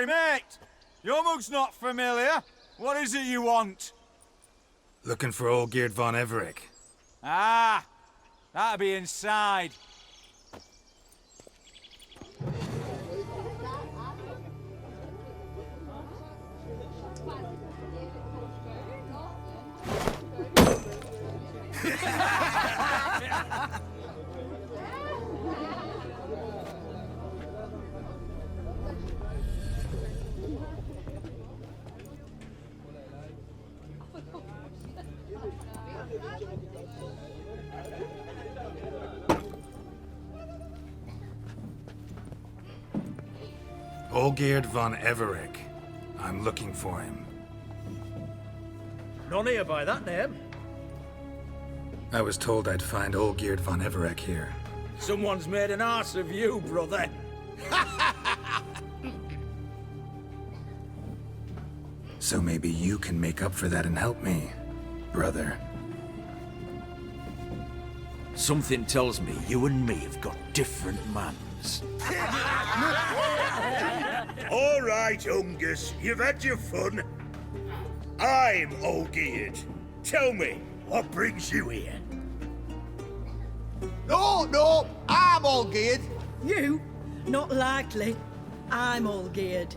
Hey, mate! Your mug's not familiar. What is it you want? Looking for old Geert von Everec. Ah, that'll be inside. Olgeerd von Everec. I'm looking for him. None here by that name. I was told I'd find Olgeerd von Everec here. Someone's made an arse of you, brother. So maybe you can make up for that and help me, brother. Something tells me you and me have got different mans. All right, Ungus, you've had your fun. I'm Olgeerd. Tell me, what brings you here? No, I'm all geared. You? Not likely. I'm all geared.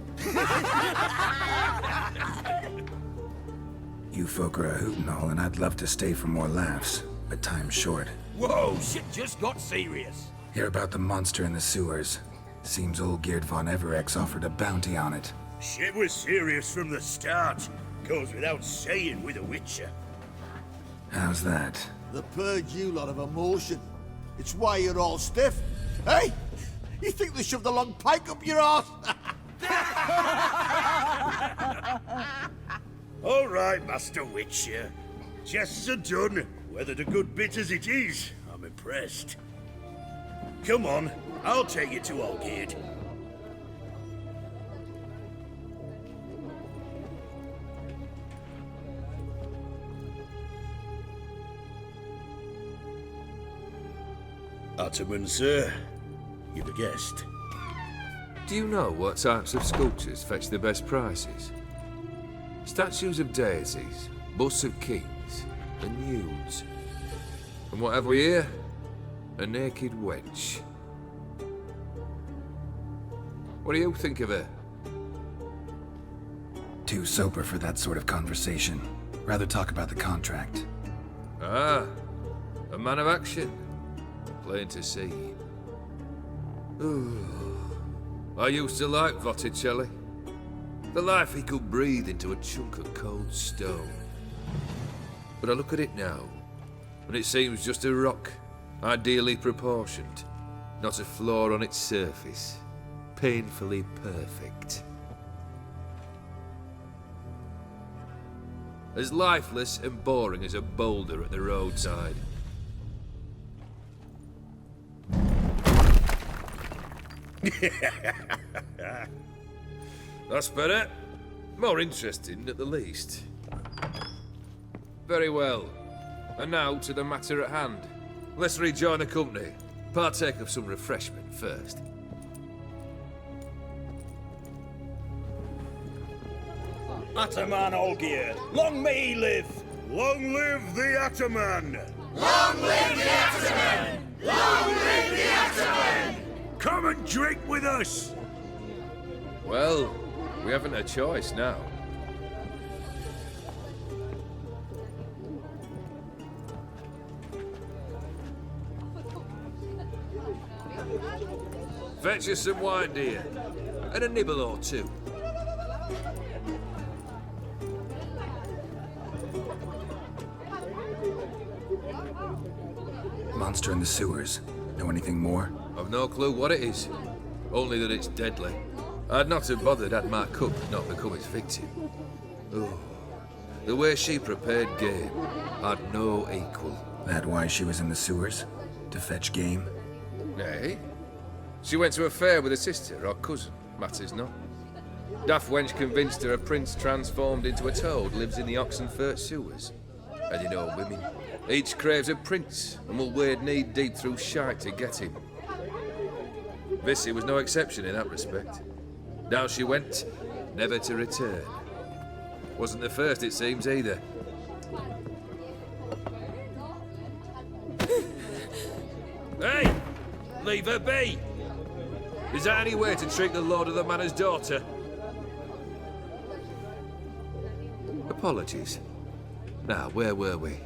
You folk are a hoot and all, and I'd love to stay for more laughs, but time's short. Whoa, shit just got serious. Hear about the monster in the sewers. Seems Olgeerd von Everec's offered a bounty on it. Shit was serious from the start. Goes without saying with a Witcher. How's that? The purge you lot of emotion. It's why you're all stiff. Hey! You think they shoved a long pike up your arse? All right, Master Witcher. Jests are done. Whether the good bit as it is, I'm impressed. Come on, I'll take you to Olgeerd. Ataman, sir. You've a guest. Do you know what types of sculptures fetch the best prices? Statues of deities, busts of kings, and nudes. And what have we here? A naked wench. What do you think of her? Too sober for that sort of conversation. Rather talk about the contract. Ah, a man of action. Plain to see. Ooh. I used to like Botticelli. The life he could breathe into a chunk of cold stone. But I look at it now, and it seems just a rock, ideally proportioned, not a flaw on its surface, painfully perfect. As lifeless and boring as a boulder at the roadside. That's better. More interesting, at the least. Very well. And now to the matter at hand. Let's rejoin the company. Partake of some refreshment first. Ataman Olgeerd, long may he live! Long live the Ataman! Long live the Ataman! Long live the Ataman! Come and drink with us! Well, we haven't a choice now. Fetch us some wine, dear. And a nibble or two. Monster in the sewers. Know anything more? I've no clue what it is. Only that it's deadly. I'd not have bothered had my cook not become its victim. Oh, the way she prepared game had no equal. That why she was in the sewers? To fetch game? Nay. She went to a fair with a sister or cousin, matters not. Daft wench convinced her a prince transformed into a toad lives in the Oxenfurt sewers. And you know women. Each craves a prince and will wade knee-deep through shite to get him. Vissy was no exception in that respect. Down she went, never to return. Wasn't the first, it seems, either. Hey! Leave her be! Is that any way to treat the Lord of the Manor's daughter? Apologies. Now, where were we?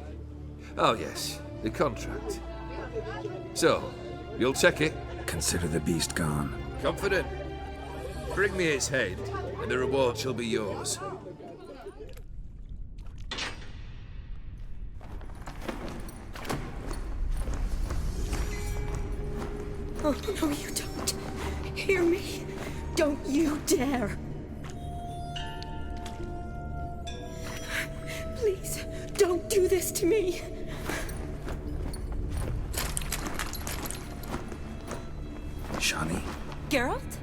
Oh, yes, the contract. So, you'll check it? Consider the beast gone. Confident? Bring me its head, and the reward shall be yours. Oh, no, you don't. Hear me? Don't you dare. Please, don't do this to me. Shani, Geralt?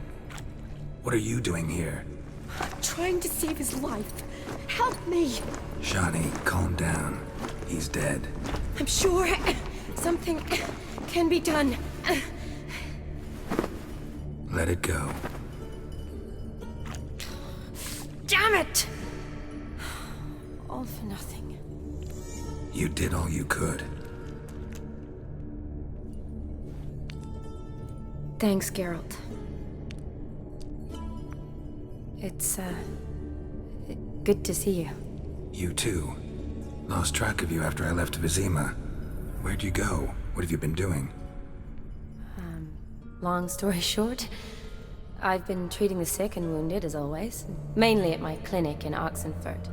what are you doing here? Trying to save his life. Help me. Shani, calm down. He's dead. I'm sure something can be done. Let it go. Damn it! All for nothing. You did all you could. Thanks, Geralt. It's, good to see you. You too. Lost track of you after I left Vizima. Where'd you go? What have you been doing? Long story short, I've been treating the sick and wounded, as always. Mainly at my clinic in Oxenfurt.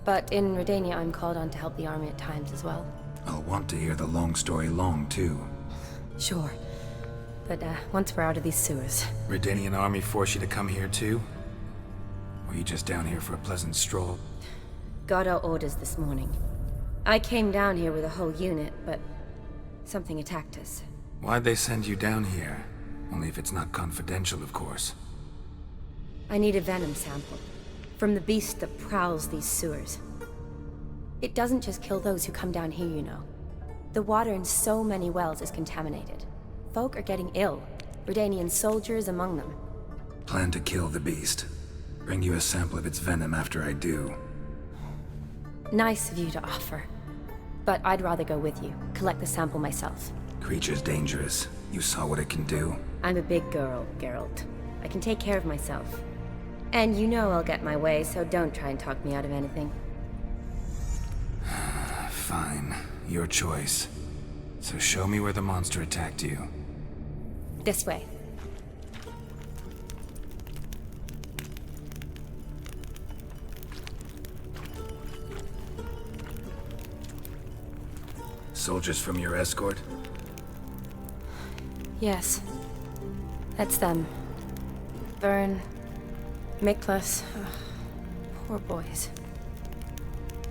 But in Redania, I'm called on to help the army at times as well. I'll want to hear the long story long, too. Sure. But, once we're out of these sewers. Redanian army force you to come here, too? Or are you just down here for a pleasant stroll? Got our orders this morning. I came down here with a whole unit, but something attacked us. Why'd they send you down here? Only if it's not confidential, of course. I need a venom sample. From the beast that prowls these sewers. It doesn't just kill those who come down here, you know. The water in so many wells is contaminated. Folk are getting ill. Redanian soldiers among them. Plan to kill the beast. Bring you a sample of its venom after I do. Nice of you to offer. But I'd rather go with you. Collect the sample myself. Creature's dangerous. You saw what it can do. I'm a big girl, Geralt. I can take care of myself. And you know I'll get my way, so don't try and talk me out of anything. Fine. Your choice. So show me where the monster attacked you. This way. Soldiers from your escort? Yes. That's them. Vern, Miklas. Poor boys.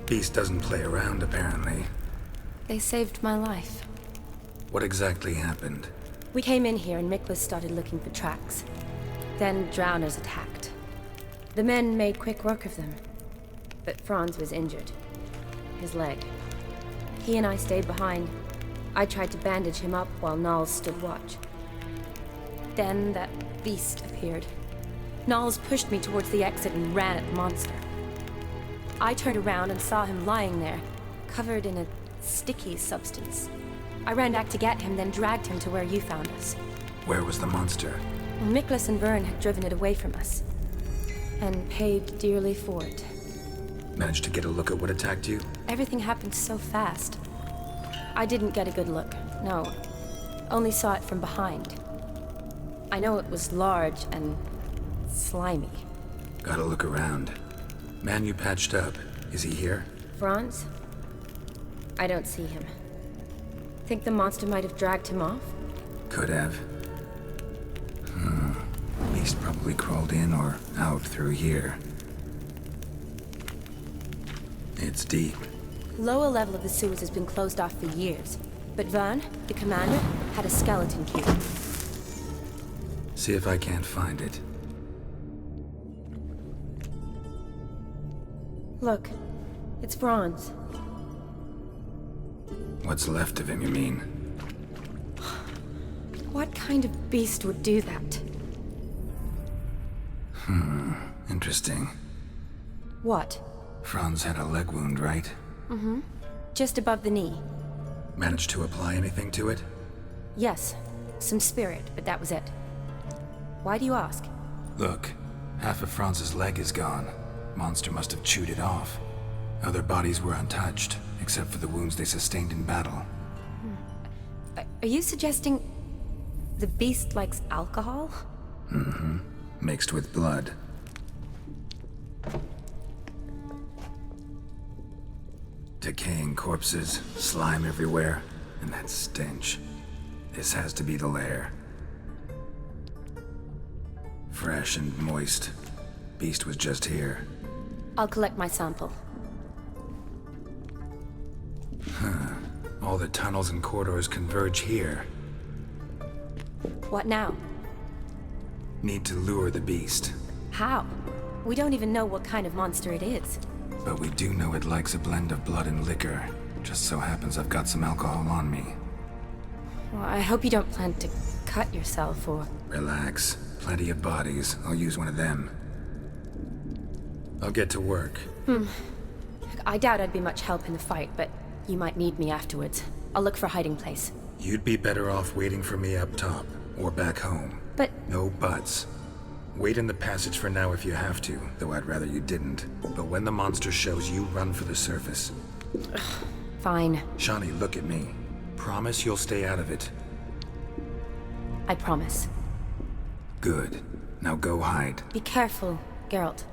Beast doesn't play around, apparently. They saved my life. What exactly happened? We came in here and Miklas started looking for tracks. Then drowners attacked. The men made quick work of them. But Franz was injured. His leg. He and I stayed behind. I tried to bandage him up while Nals stood watch. Then that beast appeared. Nals pushed me towards the exit and ran at the monster. I turned around and saw him lying there, covered in a sticky substance. I ran back to get him, then dragged him to where you found us. Where was the monster? Well, Miklas and Vern had driven it away from us. And paid dearly for it. Managed to get a look at what attacked you? Everything happened so fast. I didn't get a good look, no. Only saw it from behind. I know it was large and slimy. Gotta look around. Man you patched up, is he here? Franz? I don't see him. Think the monster might have dragged him off? Could have. Beast probably crawled in or out through here. It's deep. Lower level of the sewers has been closed off for years. But Vern, the commander, had a skeleton key. See if I can't find it. Look, it's Franz. What's left of him, you mean? What kind of beast would do that? Interesting. What? Franz had a leg wound, right? Just above the knee. Managed to apply anything to it? Yes. Some spirit, but that was it. Why do you ask? Look, half of Franz's leg is gone. Monster must have chewed it off. Other bodies were untouched, except for the wounds they sustained in battle. Are you suggesting the beast likes alcohol? Mixed with blood. Decaying corpses, slime everywhere, and that stench. This has to be the lair. Fresh and moist. Beast was just here. I'll collect my sample. All the tunnels and corridors converge here. What now? Need to lure the beast. How? We don't even know what kind of monster it is. But we do know it likes a blend of blood and liquor. Just so happens I've got some alcohol on me. Well, I hope you don't plan to cut yourself or... Relax. Plenty of bodies. I'll use one of them. I'll get to work. I doubt I'd be much help in the fight, but you might need me afterwards. I'll look for a hiding place. You'd be better off waiting for me up top, or back home. But... No buts. Wait in the passage for now if you have to, though I'd rather you didn't. But when the monster shows, you run for the surface. Fine. Shawnee, look at me. Promise you'll stay out of it. I promise. Good. Now go hide. Be careful, Geralt.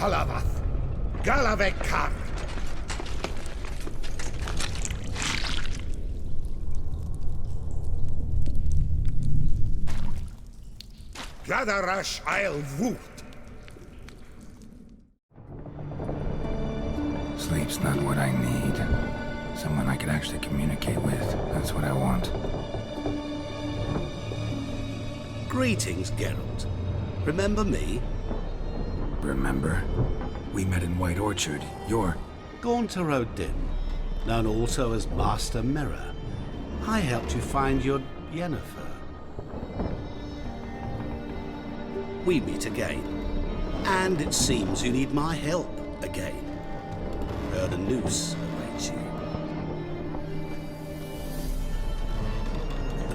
Halavath, Galavekar. Gadarash Isle Woot. Sleep's not what I need. Someone I could actually communicate with. That's what I want. Greetings, Geralt. Remember me? Remember? We met in White Orchard. You're... Gaunter O'Din, known also as Master Mirror. I helped you find your Yennefer. We meet again. And it seems you need my help again. Heard a noose awaits you.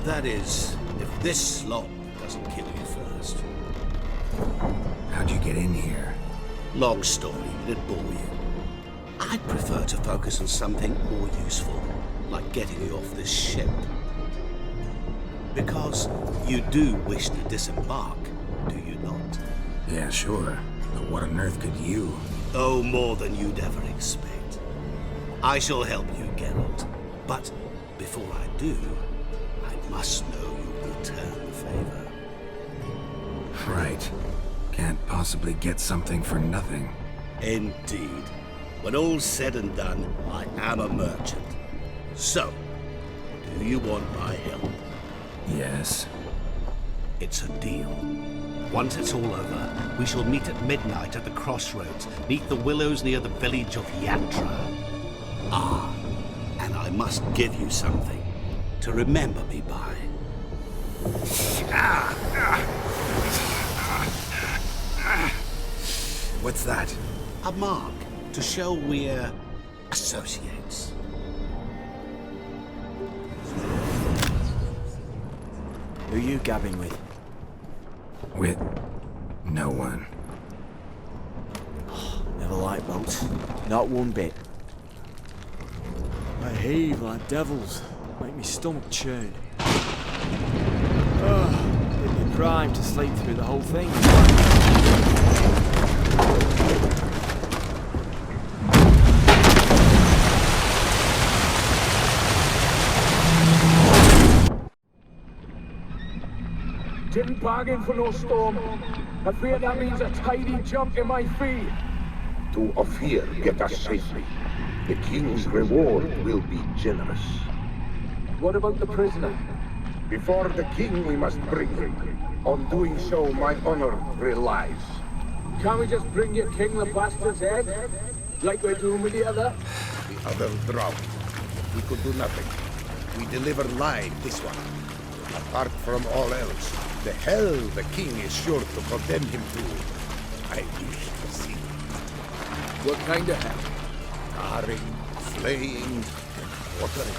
That is, if this slop doesn't kill you first. How'd you get in here? Long story, it'd bore you. I'd prefer to focus on something more useful, like getting you off this ship. Because you do wish to disembark, do you not? Yeah, sure. But what on earth could you? Oh, more than you'd ever expect. I shall help you, Geralt. But before I do, I must know you'll return the favor. Right. Can't possibly get something for nothing. Indeed. When all's said and done, I am a merchant. So, do you want my help? Yes. It's a deal. Once it's all over, we shall meet at midnight at the crossroads, neath the willows near the village of Yatra. Ah, and I must give you something to remember me by. What's that? A mark to show we're associates. Who you gabbing with? With no one. Never liked boats. Not one bit. They heave like devils. Make me stomach churn. It'd be prime to sleep through the whole thing. Didn't bargain for no storm. I fear that means a tidy jump in my fee. To Ophir, get us safely. The king's reward will be generous. What about the prisoner? Before the king, we must bring him. On doing so, my honor relies. Can't we just bring your king the bastard's head? Like we're doing with the other? The other drowned. We could do nothing. We deliver live this one. Apart from all else, the hell the king is sure to condemn him to. I wish to see. What kind of hell? Carring, flaying, and watering.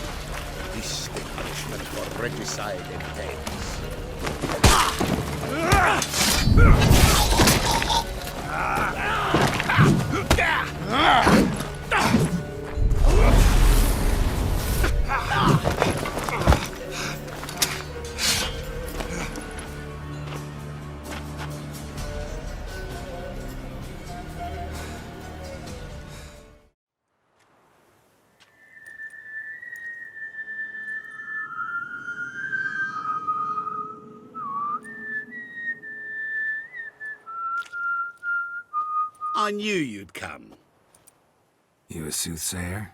This the punishment for regicide entails. I knew you'd come. You a soothsayer?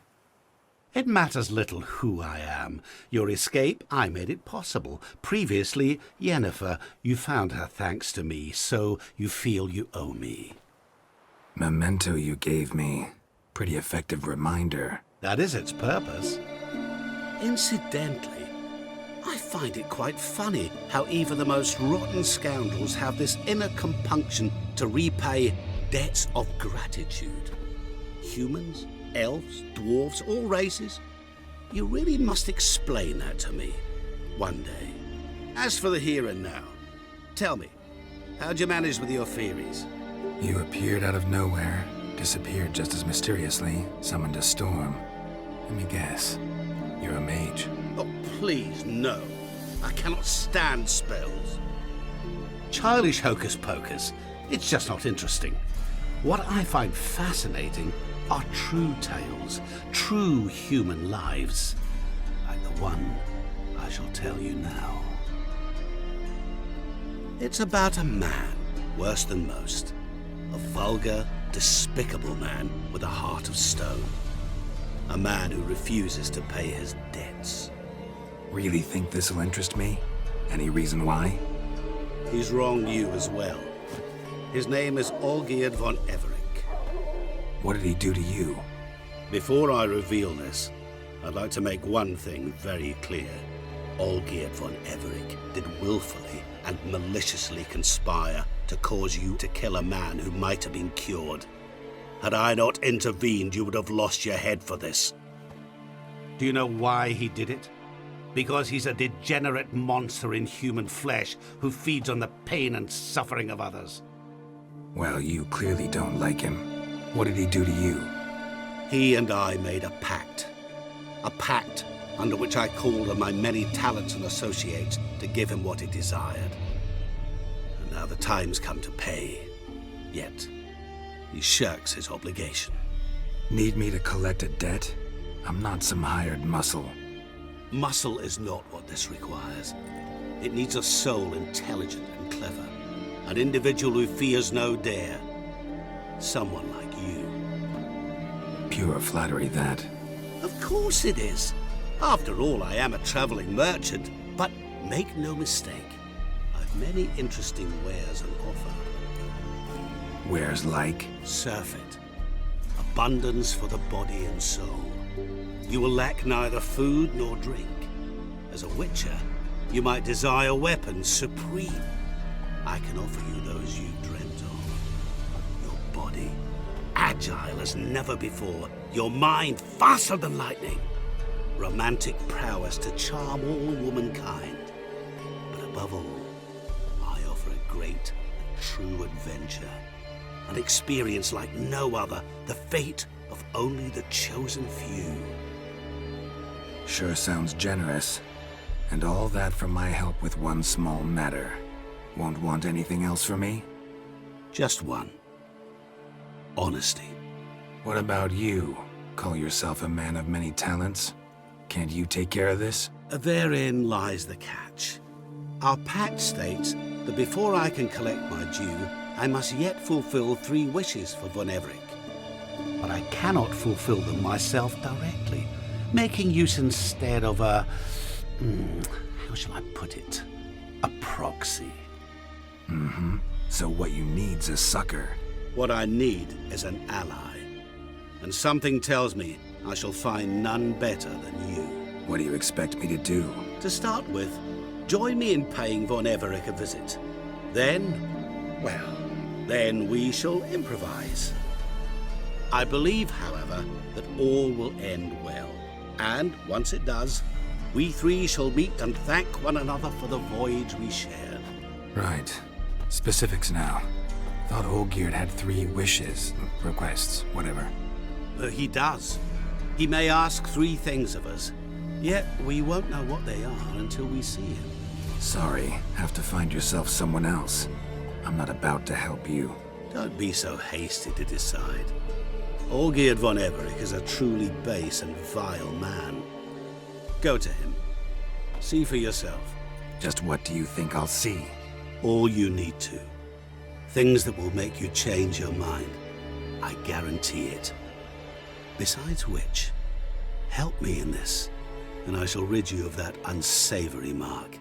It matters little who I am. Your escape, I made it possible. Previously, Yennefer, you found her thanks to me, so you feel you owe me. Memento you gave me. Pretty effective reminder. That is its purpose. Incidentally, I find it quite funny how even the most rotten scoundrels have this inner compunction to repay debts of gratitude. Humans, elves, dwarves, all races. You really must explain that to me one day. As for the here and now, tell me, how'd you manage with your theories? You appeared out of nowhere, disappeared just as mysteriously, summoned a storm. Let me guess, you're a mage. Oh, please, no. I cannot stand spells. Childish hocus pocus. It's just not interesting. What I find fascinating are true tales, true human lives, like the one I shall tell you now. It's about a man, worse than most. A vulgar, despicable man with a heart of stone. A man who refuses to pay his debts. Really think this'll interest me? Any reason why? He's wronged you as well. His name is Olgierd von Everec. What did he do to you? Before I reveal this, I'd like to make one thing very clear. Olgierd von Everec did willfully and maliciously conspire to cause you to kill a man who might have been cured. Had I not intervened, you would have lost your head for this. Do you know why he did it? Because he's a degenerate monster in human flesh who feeds on the pain and suffering of others. Well, you clearly don't like him. What did he do to you? He and I made a pact. A pact under which I called on my many talents and associates to give him what he desired. And now the time's come to pay. Yet, he shirks his obligation. Need me to collect a debt? I'm not some hired muscle. Muscle is not what this requires. It needs a soul intelligent and clever. An individual who fears no dare. Someone like you. Pure flattery, that. Of course it is. After all, I am a traveling merchant. But make no mistake, I've many interesting wares on offer. Wares like? Surfeit. Abundance for the body and soul. You will lack neither food nor drink. As a witcher, you might desire weapons supreme. I can offer you those you dreamt of. Your body, agile as never before. Your mind, faster than lightning. Romantic prowess to charm all womankind. But above all, I offer a great and true adventure. An experience like no other, the fate of only the chosen few. Sure sounds generous. And all that for my help with one small matter. Won't want anything else from me? Just one. Honesty. What about you? Call yourself a man of many talents? Can't you take care of this? Therein lies the catch. Our pact states that before I can collect my due, I must yet fulfill 3 wishes for von Everec. But I cannot fulfill them myself directly, making use instead of a... how shall I put it? A proxy. So what you need's a sucker. What I need is an ally. And something tells me I shall find none better than you. What do you expect me to do? To start with, join me in paying von Everec a visit. Then, well, then we shall improvise. I believe, however, that all will end well. And once it does, we 3 shall meet and thank one another for the voyage we shared. Right. Specifics now. Thought Olgierd had 3 wishes, requests, whatever. He does. He may ask 3 things of us, yet we won't know what they are until we see him. Sorry, have to find yourself someone else. I'm not about to help you. Don't be so hasty to decide. Olgierd von Everec is a truly base and vile man. Go to him. See for yourself. Just what do you think I'll see? All you need to. Things that will make you change your mind. I guarantee it. Besides which, help me in this, and I shall rid you of that unsavory mark.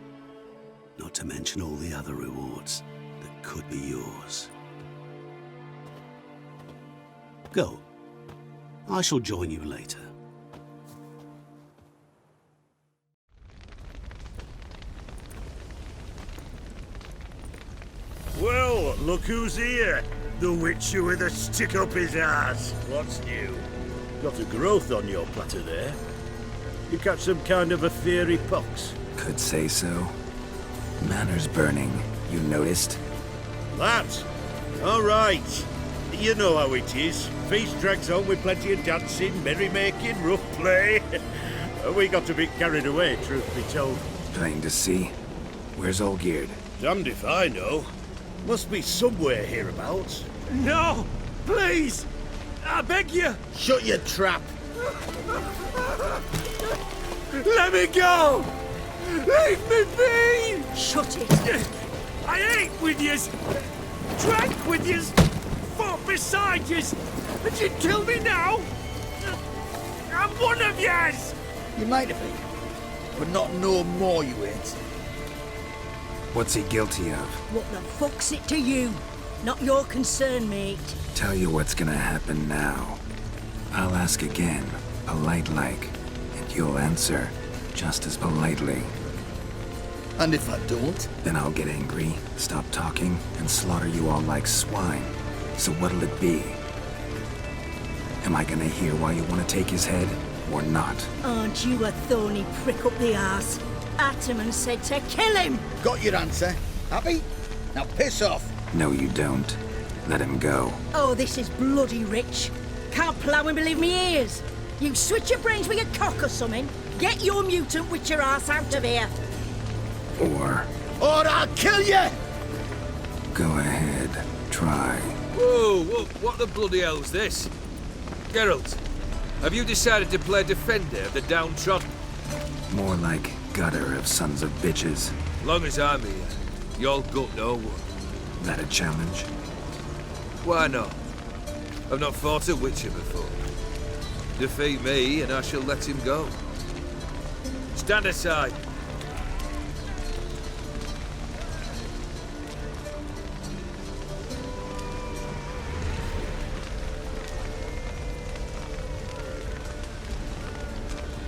Not to mention all the other rewards that could be yours. Go. I shall join you later. Well, look who's here. The Witcher with a stick up his ass. What's new? Got a growth on your platter there. You catch some kind of a fiery pox? Could say so. Manners burning, you noticed? That? All right. You know how it is. Feast drags on with plenty of dancing, merrymaking, rough play. We got a bit carried away, truth be told. Plain to see. Where's Olgierd? Damned if I know. Must be somewhere hereabouts. No! Please! I beg you! Shut your trap! Let me go! Leave me be! Shut it! I ate with yous! Drank with yous! Fought beside yous! And you'd kill me now? I'm one of yous! You might have been, but not no more you ain't. What's he guilty of? What the fuck's it to you? Not your concern, mate. Tell you what's gonna happen now. I'll ask again, polite-like, and you'll answer just as politely. And if I don't? Then I'll get angry, stop talking, and slaughter you all like swine. So what'll it be? Am I gonna hear why you want to take his head, or not? Aren't you a thorny prick up the arse? Ataman said to kill him! Got your answer. Happy? Now piss off. No, you don't. Let him go. Oh, this is bloody rich. Can't plough and believe me ears. You switch your brains with your cock or something. Get your mutant witcher ass out of here. Or I'll kill you! go ahead, try. Whoa, what the bloody hell's this? Geralt, have you decided to play defender of the downtrodden? More like gutter of sons of bitches. Long as I'm here, you'll gut no one. That a challenge? Why not? I've not fought a witcher before. Defeat me and I shall let him go. Stand aside.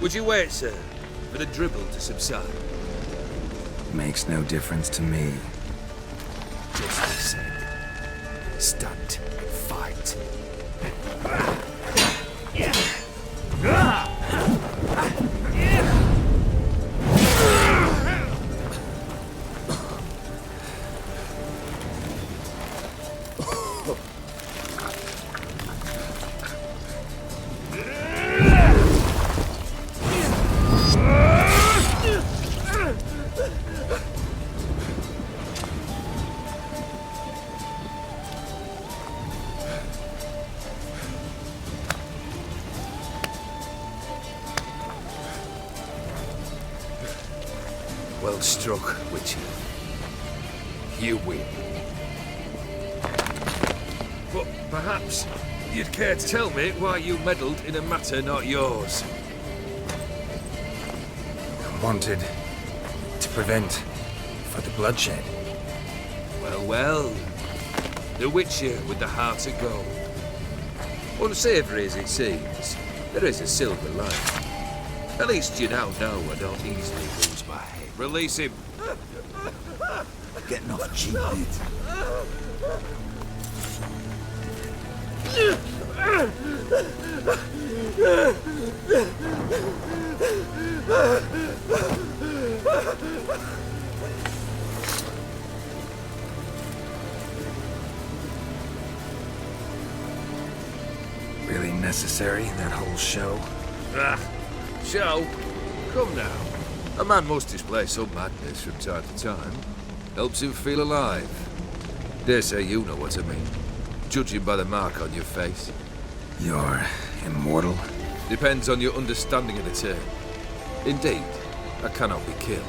Would you wait, sir, for the dribble to subside? Makes no difference to me. Just the same. Stunt. Fight. Well struck, Witcher. You win. But perhaps you'd care to tell me why you meddled in a matter not yours. Wanted to prevent for the bloodshed. Well. The Witcher with the heart of gold. Unsavoury as it seems, there is a silver lining. At least you now know I don't easily lose my head. Release him. Getting off cheap, mate. Really necessary, that whole show? Show? Come now. A man must display some madness from time to time. Helps him feel alive. Dare say you know what I mean. Judging by the mark on your face. You're immortal? Depends on your understanding of the term. Indeed, I cannot be killed.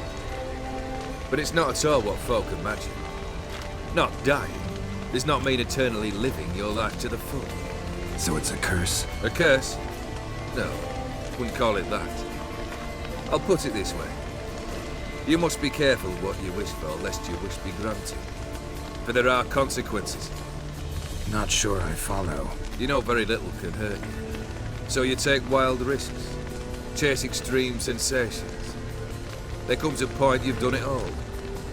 But it's not at all what folk imagine. Not dying does not mean eternally living your life to the full. So it's a curse? A curse? No, wouldn't call it that. I'll put it this way. You must be careful what you wish for, lest your wish be granted. For there are consequences. Not sure I follow. You know very little can hurt you. So you take wild risks. Chase extreme sensations. There comes a point you've done it all,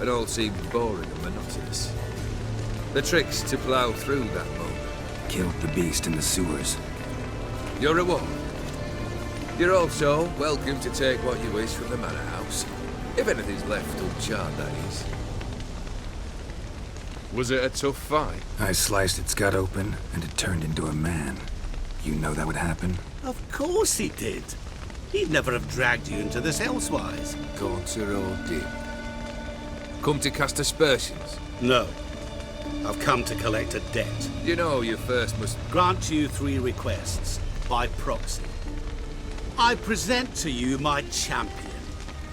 and all seems boring and monotonous. The trick's to plough through that moment. Killed the beast in the sewers. Your reward. You're also welcome to take what you wish from the manor house. If anything's left uncharred, that is. Was it a tough fight? I sliced its gut open, and it turned into a man. You know that would happen? Of course he did. He'd never have dragged you into this elsewise. Gaunter or dim? Come to cast aspersions? No. I've come to collect a debt. You know you first must... Grant you 3 requests, by proxy. I present to you my champion.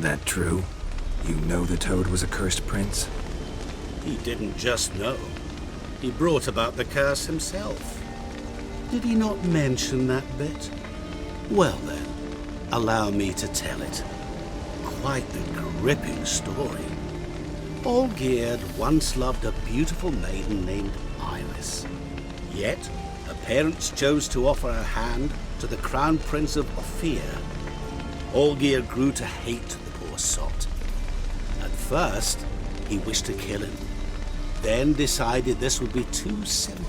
That true? You know the Toad was a cursed prince? He didn't just know. He brought about the curse himself. Did he not mention that bit? Well then, allow me to tell it. Quite the gripping story. Olgierd once loved a beautiful maiden named Iris. Yet, her parents chose to offer her hand to the Crown Prince of Ophir. Olgierd grew to hate the poor sot. At first, he wished to kill him, then decided this would be too simple.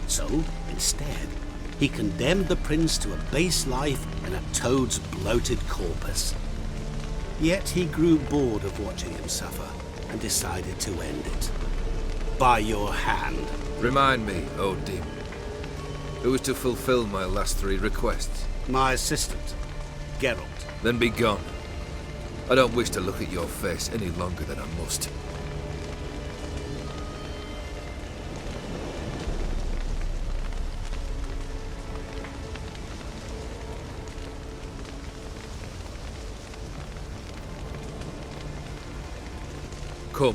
So, instead, he condemned the prince to a base life in a toad's bloated corpus. Yet he grew bored of watching him suffer and decided to end it. By your hand. Remind me, Odin, who was to fulfill my last 3 requests? My assistant, Geralt. Then be gone. I don't wish to look at your face any longer than I must. Come.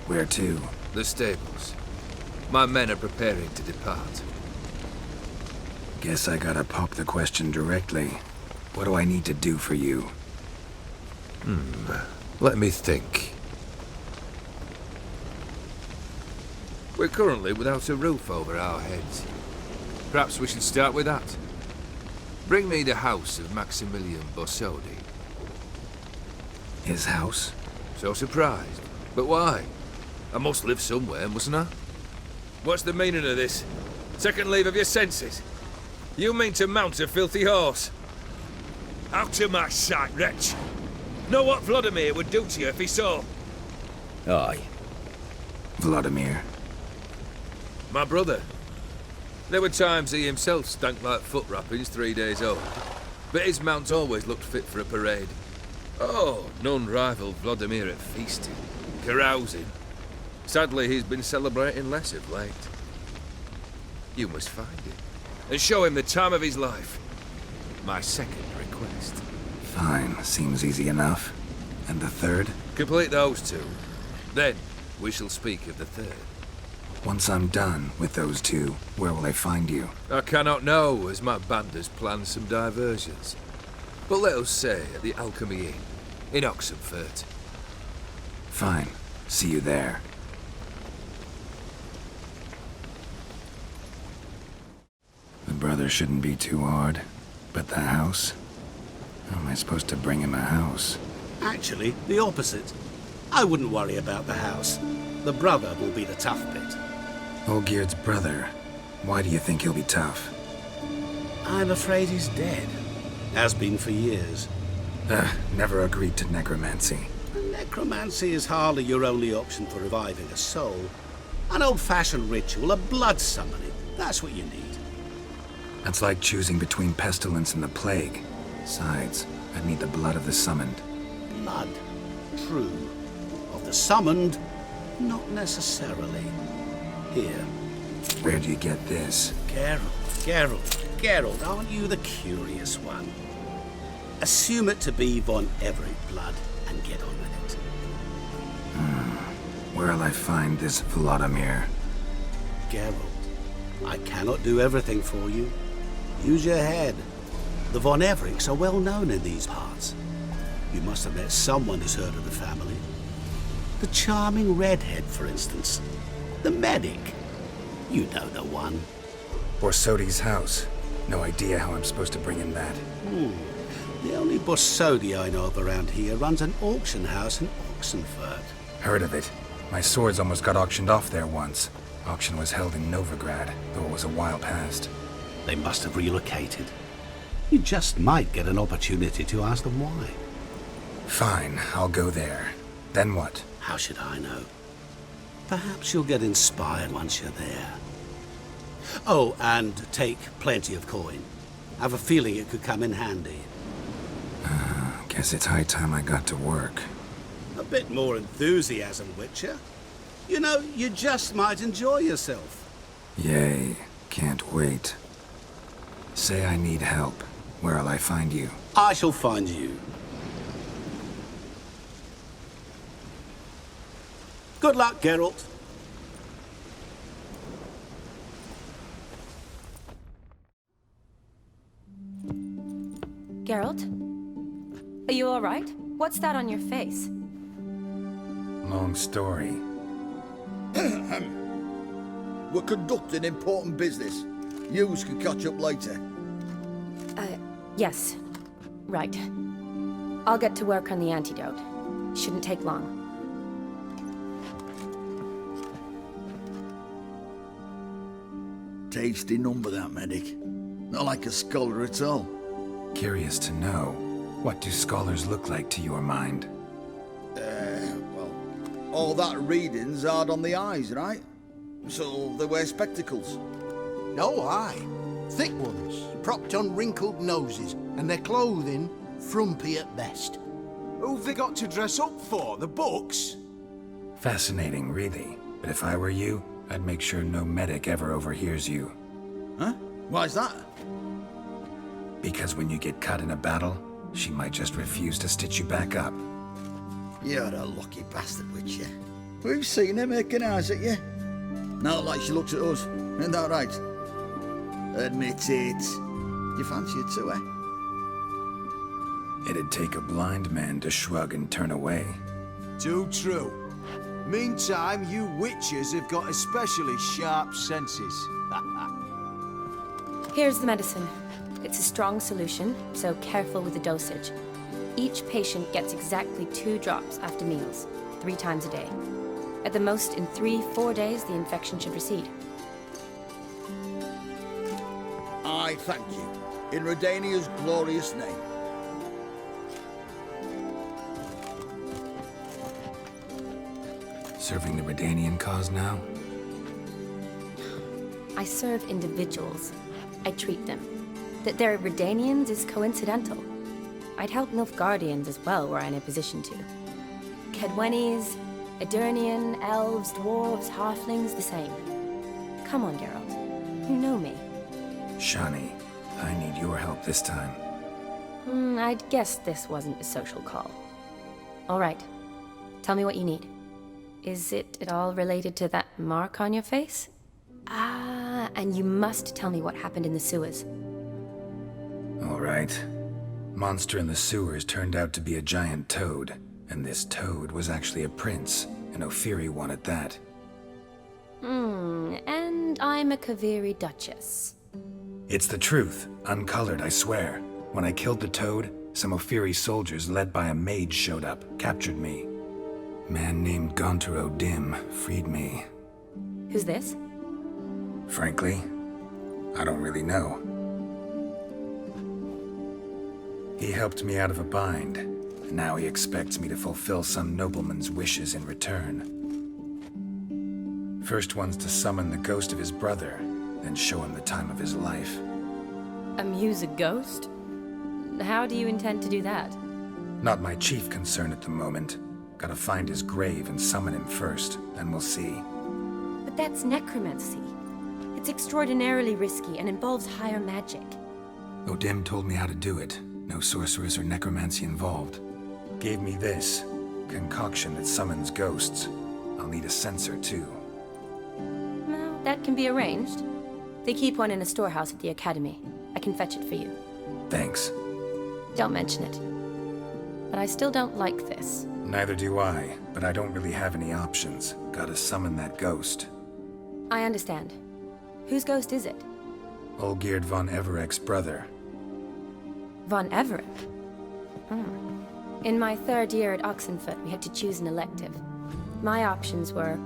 Where to? The stables. My men are preparing to depart. Guess I gotta pop the question directly. What do I need to do for you? Let me think. We're currently without a roof over our heads. Perhaps we should start with that. Bring me the house of Maximilian Borsodi. His house? So surprised. But why? I must live somewhere, mustn't I? What's the meaning of this? Second leave of your senses? You mean to mount a filthy horse? Out of my sight, wretch! Know what Vladimir would do to you if he saw? Aye. Vladimir. My brother. There were times he himself stank like foot wrappings 3 days old. But his mount always looked fit for a parade. Oh, none rivaled Vladimir at feasting, carousing. Sadly, he's been celebrating less of late. You must find him, and show him the time of his life. My second request. Fine, seems easy enough. And the third? Complete those 2. Then, we shall speak of the third. Once I'm done with those 2, where will I find you? I cannot know, as my band has planned some diversions. But let us say at the Alchemy Inn, in Oxenfurt. Fine. See you there. The brother shouldn't be too hard. But the house? How am I supposed to bring him a house? Actually, the opposite. I wouldn't worry about the house. The brother will be the tough bit. Olgierd's brother. Why do you think he'll be tough? I'm afraid he's dead. Has been for years. Never agreed to necromancy. Necromancy is hardly your only option for reviving a soul. An old-fashioned ritual, a blood summoning. That's what you need. That's like choosing between pestilence and the plague. Besides, I'd need the blood of the summoned. Blood. True. Of the summoned, not necessarily. Here. Where'd you get this? Geralt, aren't you the curious one? Assume it to be Von Everett blood and get on with it. Where'll I find this Vladimir? Geralt, I cannot do everything for you. Use your head. The Von Evericks are well known in these parts. You must have met someone who's heard of the family. The charming redhead, for instance. The medic. You know the one. Borsodi's house. No idea how I'm supposed to bring him that. The only Borsodi I know of around here runs an auction house in Oxenfurt. Heard of it. My swords almost got auctioned off there once. Auction was held in Novigrad, though it was a while past. They must have relocated. You just might get an opportunity to ask them why. Fine, I'll go there. Then what? How should I know? Perhaps you'll get inspired once you're there. Oh, and take plenty of coin. I have a feeling it could come in handy. Guess it's high time I got to work. A bit more enthusiasm, Witcher. You know, you just might enjoy yourself. Yay, can't wait. Say I need help. Where'll I find you? I shall find you. Good luck, Geralt. Geralt? Are you all right? What's that on your face? Long story. We're conducting important business. Yous can catch up later. Yes. Right. I'll get to work on the antidote. Shouldn't take long. Tasty number, that medic. Not like a scholar at all. Curious to know, what do scholars look like to your mind? Well, all that reading's hard on the eyes, right? So they wear spectacles. No, aye. Thick ones, propped on wrinkled noses, and their clothing frumpy at best. Who've they got to dress up for? The books? Fascinating, really. But if I were you, I'd make sure no medic ever overhears you. Huh? Why's that? Because when you get caught in a battle, she might just refuse to stitch you back up. You're a lucky bastard, Witcher. We've seen her making eyes at you. Not like she looks at us. Ain't that right? Admit it. You fancy it too, eh? It'd take a blind man to shrug and turn away. Too true. Meantime, you witches have got especially sharp senses. Here's the medicine. It's a strong solution, so careful with the dosage. Each patient gets exactly 2 drops after meals, 3 times a day. At the most, in 3-4 days, the infection should recede. I thank you. In Redania's glorious name. Serving the Redanian cause now? I serve individuals. I treat them. That they're Redanians is coincidental. I'd help Nilfgaardians as well were I in a position to. Kedwenis, Edirnian, elves, dwarves, halflings, the same. Come on, Geralt. You know me. Shani, I need your help this time. I'd guess this wasn't a social call. All right. Tell me what you need. Is it at all related to that mark on your face? Ah, and you must tell me what happened in the sewers. All right. Monster in the sewers turned out to be a giant toad, and this toad was actually a prince, an Ophiri one at that. And I'm a Kaviri duchess. It's the truth, uncolored, I swear. When I killed the toad, some Ophiri soldiers led by a mage showed up, captured me. Man named Gontar O'Dim freed me. Who's this? Frankly, I don't really know. He helped me out of a bind, and now he expects me to fulfill some nobleman's wishes in return. First one's to summon the ghost of his brother, then show him the time of his life. Amuse a ghost? How do you intend to do that? Not my chief concern at the moment. Gotta find his grave and summon him first, then we'll see. But that's necromancy. It's extraordinarily risky and involves higher magic. O'Dim told me how to do it. No sorcerers or necromancy involved. Gave me this concoction that summons ghosts. I'll need a censer too. Well, that can be arranged. They keep one in a storehouse at the academy. I can fetch it for you. Thanks. Don't mention it. But I still don't like this. Neither do I, but I don't really have any options. Gotta summon that ghost. I understand. Whose ghost is it? Olgierd von Everek's brother. Von Everek? In my 3rd year at Oxenfoot, we had to choose an elective. My options were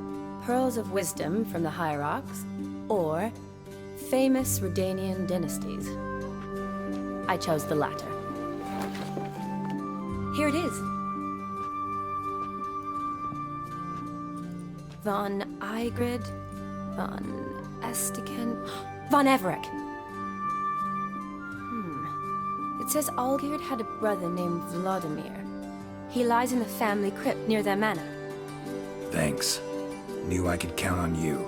Pearls of Wisdom from the Hierarchs, or Famous Redanian Dynasties. I chose the latter. Here it is. Von Igrid, Von Estiken, Von Everek. It says Olgierd had a brother named Vladimir. He lies in the family crypt near their manor. Thanks. Knew I could count on you.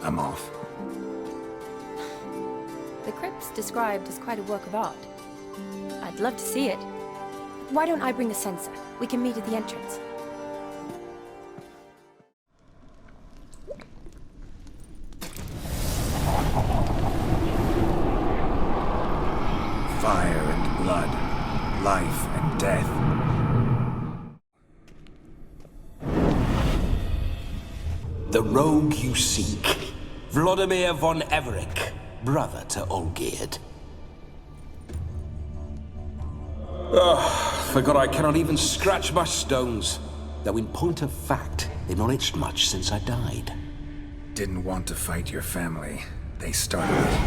I'm off. The crypt's described as quite a work of art. I'd love to see it. Why don't I bring the censer? We can meet at the entrance. Fire and blood, life and death. rogue you seek. Vladimir von Everick, brother to Olgierd. Forgot I cannot even scratch my stones. Though in point of fact, they've not itched much since I died. Didn't want to fight your family. They started it.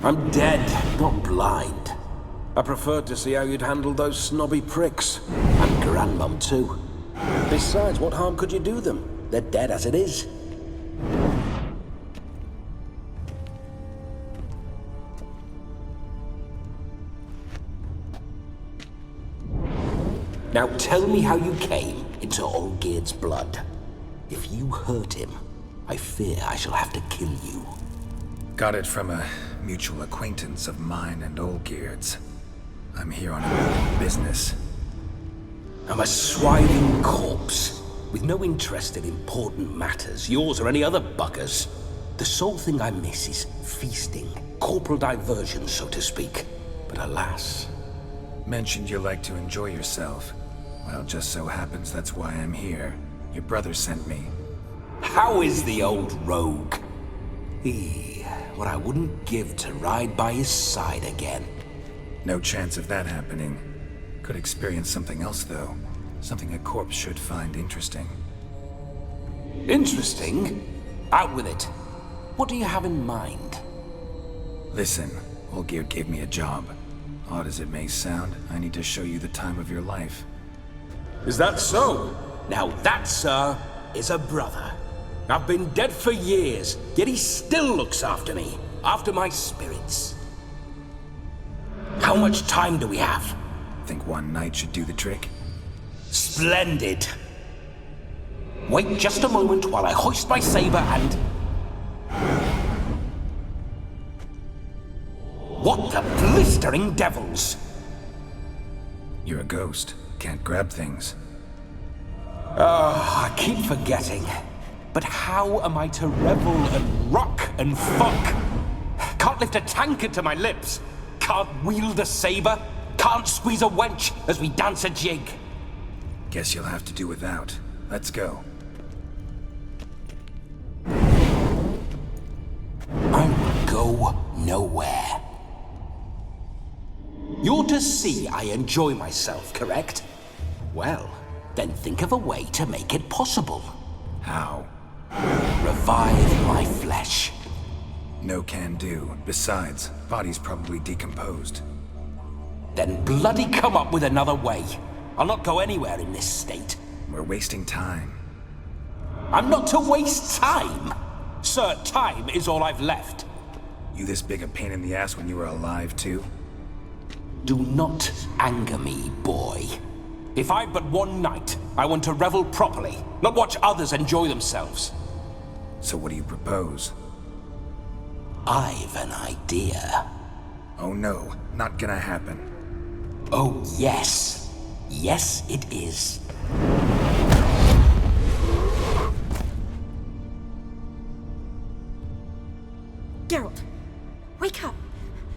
I'm dead, not blind. I preferred to see how you'd handle those snobby pricks. And Grandmum too. Besides, what harm could you do them? They're dead as it is. Now tell me how you came into Olgierd's blood. If you hurt him, I fear I shall have to kill you. Got it from a mutual acquaintance of mine and Olgierd's. I'm here on a business. I'm a swiving corpse, with no interest in important matters, yours or any other buggers. The sole thing I miss is feasting, corporal diversion, so to speak. But alas... Mentioned you like to enjoy yourself. Well, just so happens that's why I'm here. Your brother sent me. How is the old rogue? What I wouldn't give to ride by his side again. No chance of that happening. Could experience something else, though. Something a corpse should find interesting. Interesting? Out with it. What do you have in mind? Listen, Olgierd gave me a job. Odd as it may sound, I need to show you the time of your life. Is that so? Now that, sir, is a brother. I've been dead for years, yet he still looks after me, after my spirits. How much time do we have? Think one night should do the trick? Splendid. Wait just a moment while I hoist my saber and... What the blistering devils? You're a ghost. Can't grab things. I keep forgetting. But how am I to revel and rock and fuck? Can't lift a tankard to my lips. Can't wield a saber. Can't squeeze a wench as we dance a jig. Guess you'll have to do without. Let's go. I will go nowhere. You're to see I enjoy myself, correct? Well, then think of a way to make it possible. How? Revive my flesh. No can do. Besides, body's probably decomposed. Then bloody come up with another way. I'll not go anywhere in this state. We're wasting time. I'm not to waste time. Sir, time is all I've left. You this big a pain in the ass when you were alive, too? Do not anger me, boy. If I've but one night, I want to revel properly, not watch others enjoy themselves. So what do you propose? I've an idea. Oh no, not gonna happen. Oh yes. Yes, it is. Geralt, wake up!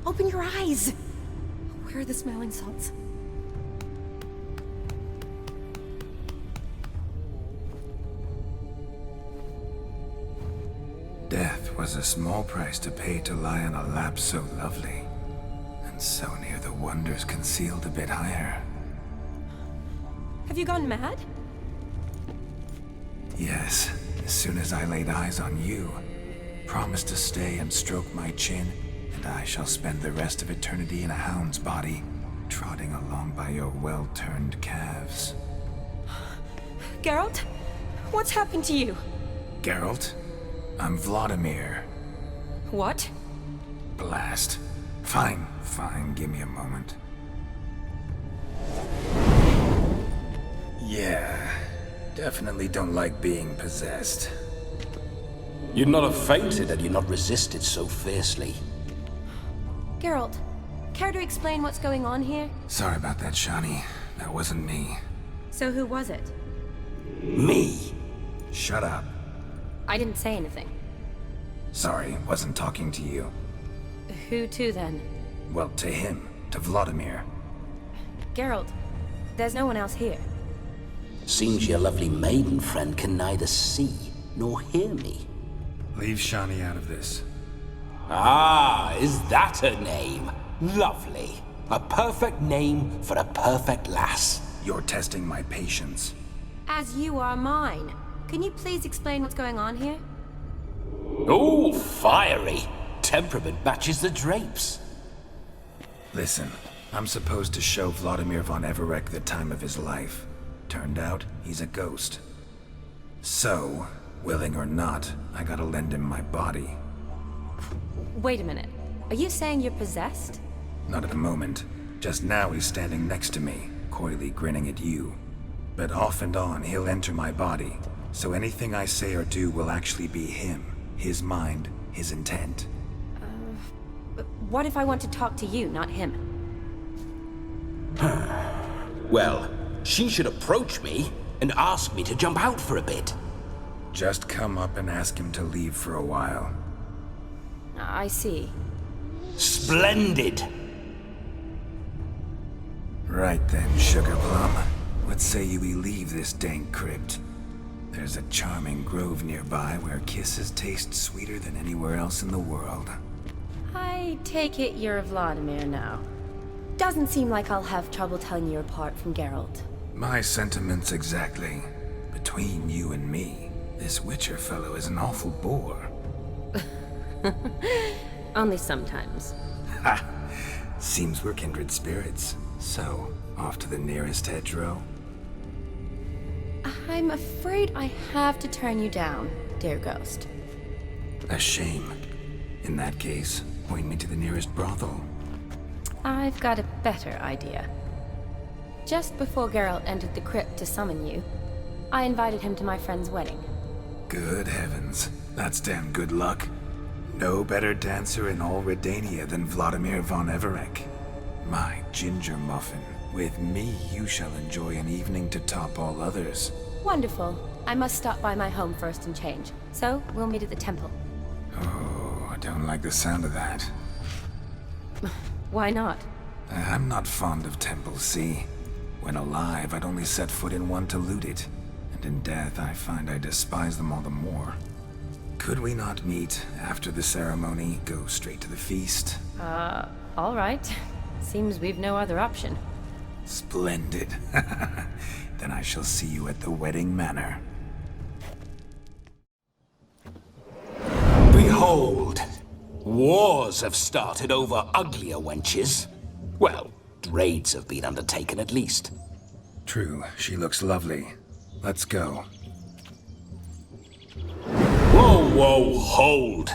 Open your eyes! Where are the smelling salts? Death was a small price to pay to lie on a lap so lovely, and so near the wonders concealed a bit higher. Have you gone mad? Yes, as soon as I laid eyes on you, promised to stay and stroke my chin, and I shall spend the rest of eternity in a hound's body, trotting along by your well-turned calves. Geralt? What's happened to you? Geralt? I'm Vladimir. What? Blast. Fine, give me a moment. Yeah, definitely don't like being possessed. You'd not have fainted had you not resisted so fiercely. Geralt, care to explain what's going on here? Sorry about that, Shani. That wasn't me. So who was it? Me. Shut up. I didn't say anything. Sorry, wasn't talking to you. Who to then? Well, to him. To Vladimir. Geralt, there's no one else here. Seems your lovely maiden friend can neither see nor hear me. Leave Shani out of this. Ah, is that her name? Lovely. A perfect name for a perfect lass. You're testing my patience. As you are mine. Can you please explain what's going on here? Oh, fiery. Temperament matches the drapes. Listen, I'm supposed to show Vladimir von Everec the time of his life. Turned out, he's a ghost. So, willing or not, I gotta lend him my body. Wait a minute. Are you saying you're possessed? Not at the moment. Just now he's standing next to me, coyly grinning at you. But off and on, he'll enter my body. So anything I say or do will actually be him. His mind, his intent. What if I want to talk to you, not him? Well, she should approach me and ask me to jump out for a bit. Just come up and ask him to leave for a while. I see. Splendid! Right then, Sugar Plum. What say we leave this dank crypt? There's a charming grove nearby where kisses taste sweeter than anywhere else in the world. I take it you're Vladimir now. Doesn't seem like I'll have trouble telling you apart from Geralt. My sentiments exactly. Between you and me, this Witcher fellow is an awful bore. Only sometimes. Ha! Seems we're kindred spirits. So, off to the nearest hedgerow? I'm afraid I have to turn you down, dear ghost. A shame. In that case, point me to the nearest brothel. I've got a better idea. Just before Geralt entered the crypt to summon you, I invited him to my friend's wedding. Good heavens. That's damn good luck. No better dancer in all Redania than Vladimir von Everec. My ginger muffin. With me, you shall enjoy an evening to top all others. Wonderful. I must stop by my home first and change. So, we'll meet at the temple. Oh, I don't like the sound of that. Why not? I'm not fond of temples, see? When alive, I'd only set foot in one to loot it. And in death, I find I despise them all the more. Could we not meet after the ceremony, go straight to the feast? All right. Seems we've no other option. Splendid. Then I shall see you at the wedding manor. Behold! Wars have started over uglier wenches. Well, raids have been undertaken at least. True, she looks lovely. Let's go. Whoa, whoa, hold!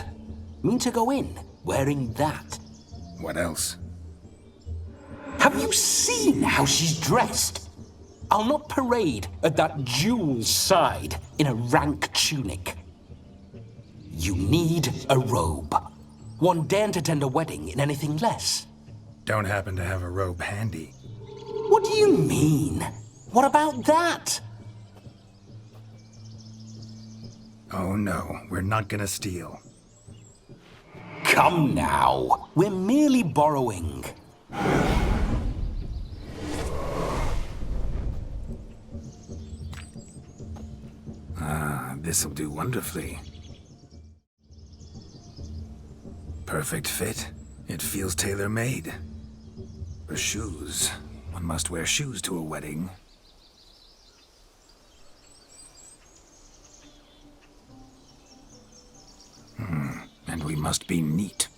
Mean to go in, wearing that? What else? Have you seen how she's dressed? I'll not parade at that jewel's side in a rank tunic. You need a robe. One daren't attend a wedding in anything less. Don't happen to have a robe handy. What do you mean? What about that? Oh no, we're not gonna steal. Come now, we're merely borrowing. This'll do wonderfully. Perfect fit. It feels tailor-made. For shoes. One must wear shoes to a wedding. And we must be neat.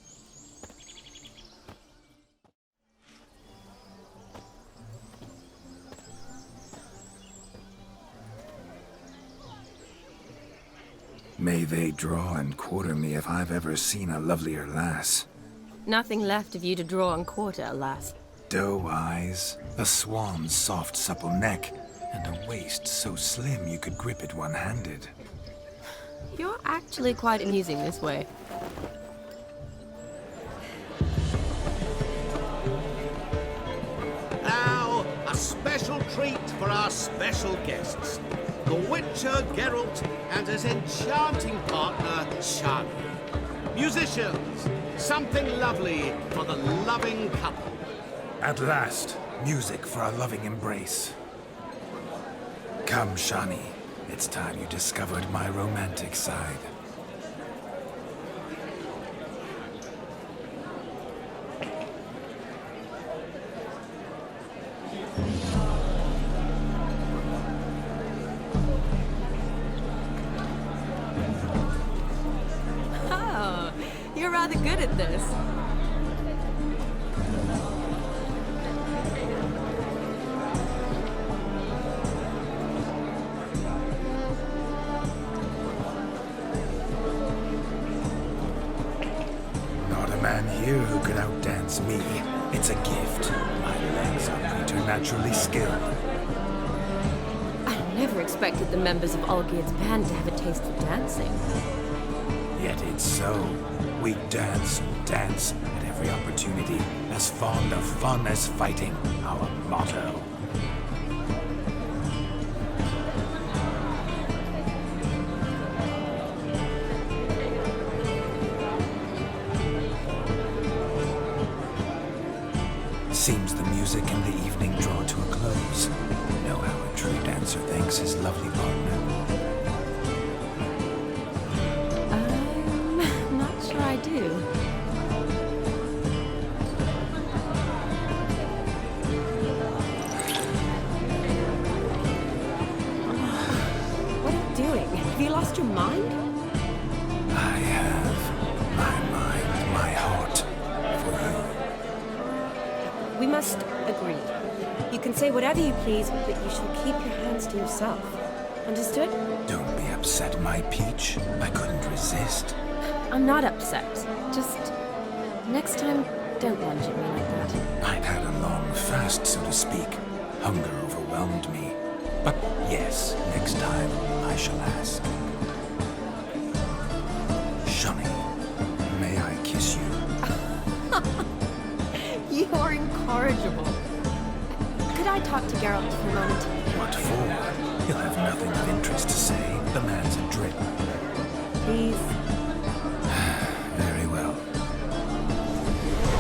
May they draw and quarter me if I've ever seen a lovelier lass. Nothing left of you to draw and quarter, alas. Doe eyes, a swan's soft supple neck, and a waist so slim you could grip it one-handed. You're actually quite amusing this way. Now, a special treat for our special guests. The Witcher Geralt and his enchanting partner, Shani. Musicians, something lovely for the loving couple. At last, music for our loving embrace. Come, Shani. It's time you discovered my romantic side. Oh, you're rather good at this. Here who could outdance me. It's a gift. My legs are preternaturally skilled. I never expected the members of Olgierd's band to have a taste for dancing. Yet it's so. We dance at every opportunity, as fond of fun as fighting, our motto. Seems the music and the evening draw to a close. Know how a true dancer thanks his lovely partner. I'm not sure I do. What are you doing? Have you lost your mind? I have my mind, my heart for you. We must agree. You can say whatever you please, but you shall keep your hands to yourself. Understood? Don't be upset, my peach. I couldn't resist. I'm not upset. Just next time, don't lunge at me like that. I'd had a long fast, so to speak. Hunger overwhelmed me. But yes, next time I shall ask. Shani, may I kiss you? You are incorrigible. Could I talk to Geralt for a moment? What for? He'll have nothing of interest to say. The man's adrift. Please. Very well.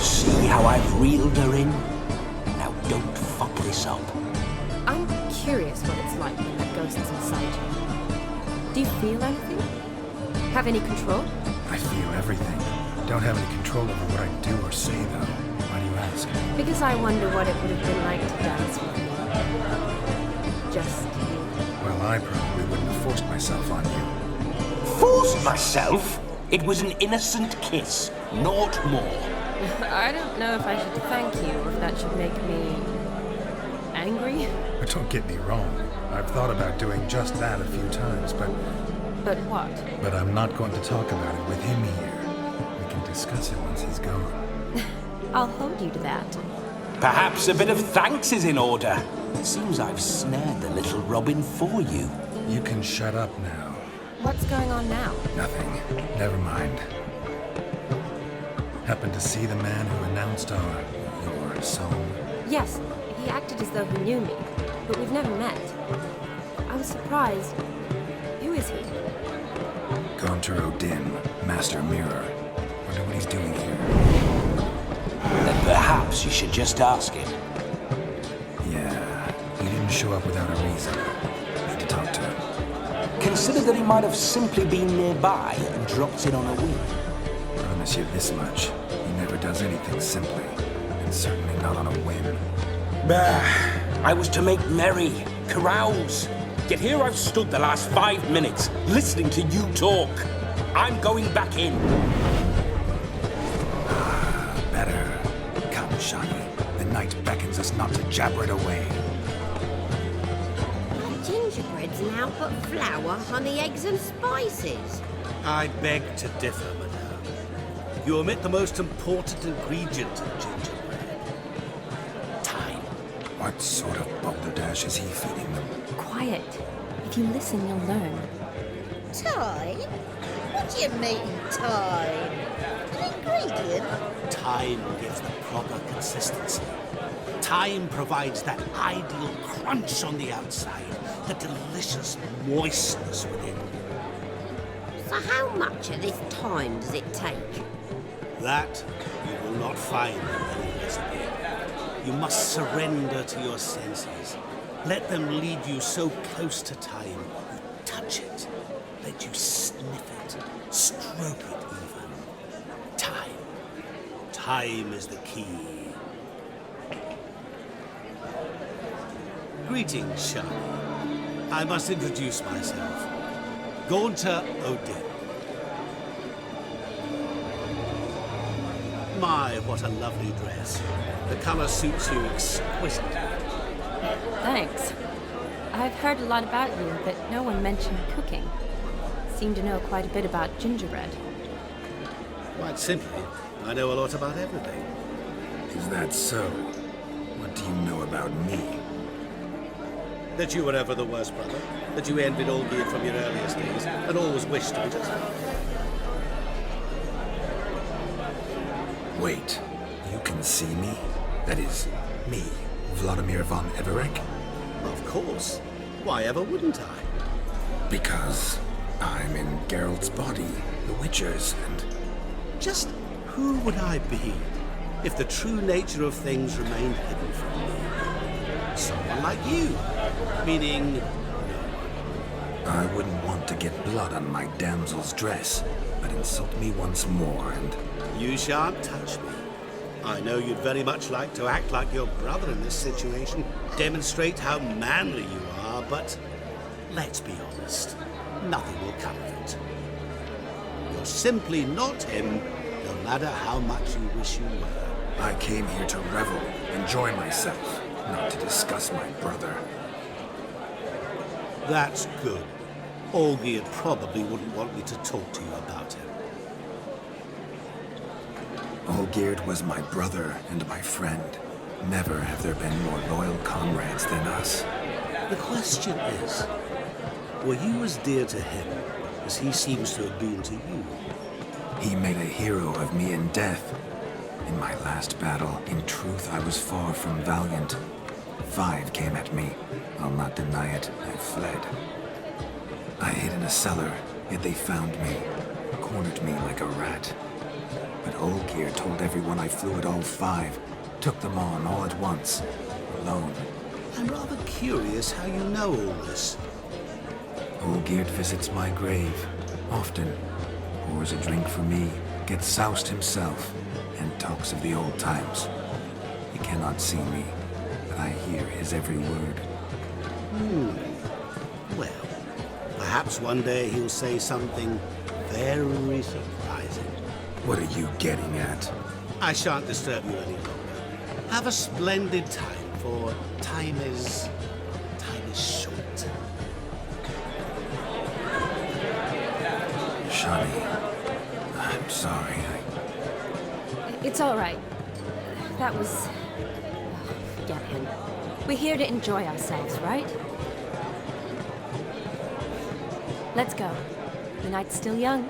See how I've reeled her in? Now don't fuck this up. I'm curious what it's like when that ghost's inside you. Do you feel anything? Have any control? I feel everything. Don't have any control over what I do or say, though. Why do you ask? Because I wonder what it would have been like to dance with me. Just you. Well, I probably wouldn't have forced myself on you. Forced myself? It was an innocent kiss, naught more. I don't know if I should thank you or if that should make me angry. But don't get me wrong. I've thought about doing just that a few times, but... But what? But I'm not going to talk about it with him here. We can discuss it once he's gone. I'll hold you to that. Perhaps a bit of thanks is in order. It seems I've snared the little Robin for you. You can shut up now. What's going on now? Nothing. Never mind. Happened to see the man who announced your song? Yes, he acted as though he knew me, but we've never met. I was surprised. Who is he? Gonter O'Dim, Master Mirror. Wonder what he's doing here. Then perhaps you should just ask him. Yeah, he didn't show up without a reason. Need to talk to him. Consider that he might have simply been nearby and dropped in on a whim. Promise you this much. He never does anything simply. And certainly not on a whim. Bah! I was to make merry, carouse. Yet here I've stood the last 5 minutes, listening to you talk. I'm going back in. Better. Come, Shani. The night beckons us not to jabber it away. Gingerbread's now but flour, honey, eggs and spices. I beg to differ, madame. You omit the most important ingredient in gingerbread. Time. What sort of balderdash is he feeding them? Quiet. If you listen, you'll learn. Time? What do you mean, time? An ingredient? Time gives the proper consistency. Time provides that ideal crunch on the outside, the delicious moistness within. So how much of this time does it take? That you will not find in any recipe. You must surrender to your senses. Let them lead you so close to time, you touch it. Let you sniff it, stroke it even. Time. Time is the key. Greetings, Charlie. I must introduce myself. Gaunter Odin. My, what a lovely dress. The colour suits you exquisitely. Thanks. I've heard a lot about you, but no one mentioned cooking. Seem to know quite a bit about gingerbread. Quite simply, I know a lot about everything. Is that so? What do you know about me? That you were ever the worst brother. That you envied Olgierd from your earliest days, and always wished to be just like him. Wait, you can see me? That is, me, Vladimir von Everec? Of course. Why ever wouldn't I? Because I'm in Geralt's body, the Witcher's, and... Just who would I be if the true nature of things remained hidden from me? Someone like you. Meaning... no one. I wouldn't want to get blood on my damsel's dress, but insult me once more and... You shan't touch me. I know you'd very much like to act like your brother in this situation, demonstrate how manly you are, but let's be honest, nothing will come of it. You're simply not him, no matter how much you wish you were. I came here to revel, enjoy myself, not to discuss my brother. That's good. Olgierd probably wouldn't want me to talk to you about him. Olgierd was my brother and my friend. Never have there been more loyal comrades than us. The question is, were you as dear to him as he seems to have been to you? He made a hero of me in death. In my last battle, in truth, I was far from valiant. 5 came at me. I'll not deny it, I fled. I hid in a cellar, yet they found me, cornered me like a rat. But Olgierd told everyone I flew at all 5, took them on all at once, alone. I'm rather curious how you know all this. Olgierd visits my grave, often, pours a drink for me, gets soused himself, and talks of the old times. He cannot see me, but I hear his every word. Well, perhaps one day he'll say something very surprising. What are you getting at? I shan't disturb you any longer. Have a splendid time, for time is short. Shani, I'm sorry. It's all right. That was... forget him. We're here to enjoy ourselves, right? Let's go. The night's still young.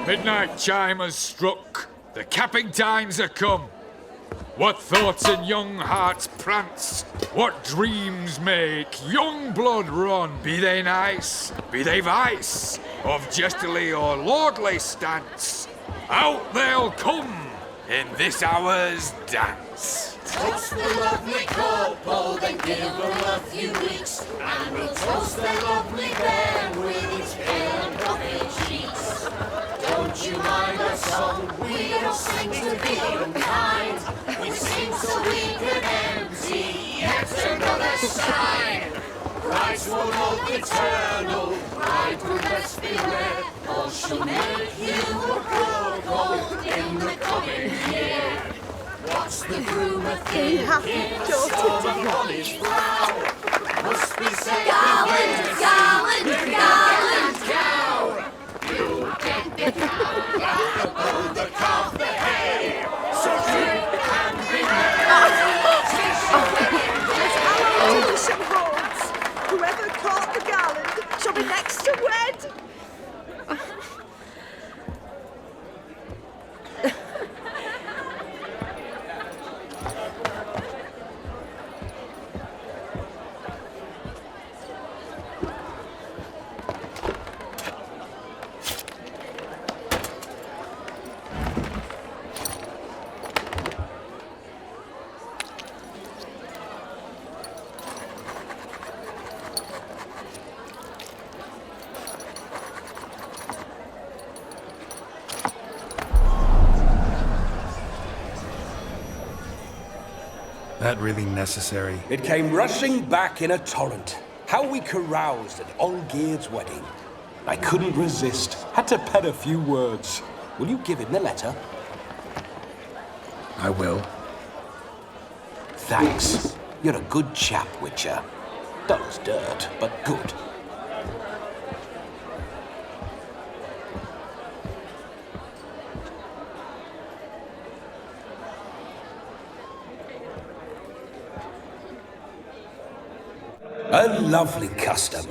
Midnight chime has struck. The capping times are come. What thoughts in young hearts prance? What dreams make young blood run? Be they nice, be they vice, of jestily or lordly stance, out they'll come in this hour's dance. Toast the lovely couple, then give them a few weeks, and we'll toast their lovely bear with its pale and coffee cheeks. Don't you mind our song? We don't sing to be unkind. We sing so we can empty yet another shrine. Christ will hold eternal, bride will best beware, or she'll make you a couple in the coming year. What's the groomer thinking? Storm upon his brow. Must be said, gallant, gallant, gallant cow. You get the cow, the calf, the hay. So drink and be merry. Tradition holds. Whoever caught the gallant shall be next to wed. That really necessary? It came rushing back in a torrent. How we caroused at Olgierd's wedding. I couldn't resist. Had to pen a few words. Will you give him the letter? I will. Thanks. You're a good chap, Witcher. Dull as dirt, but good. A lovely custom.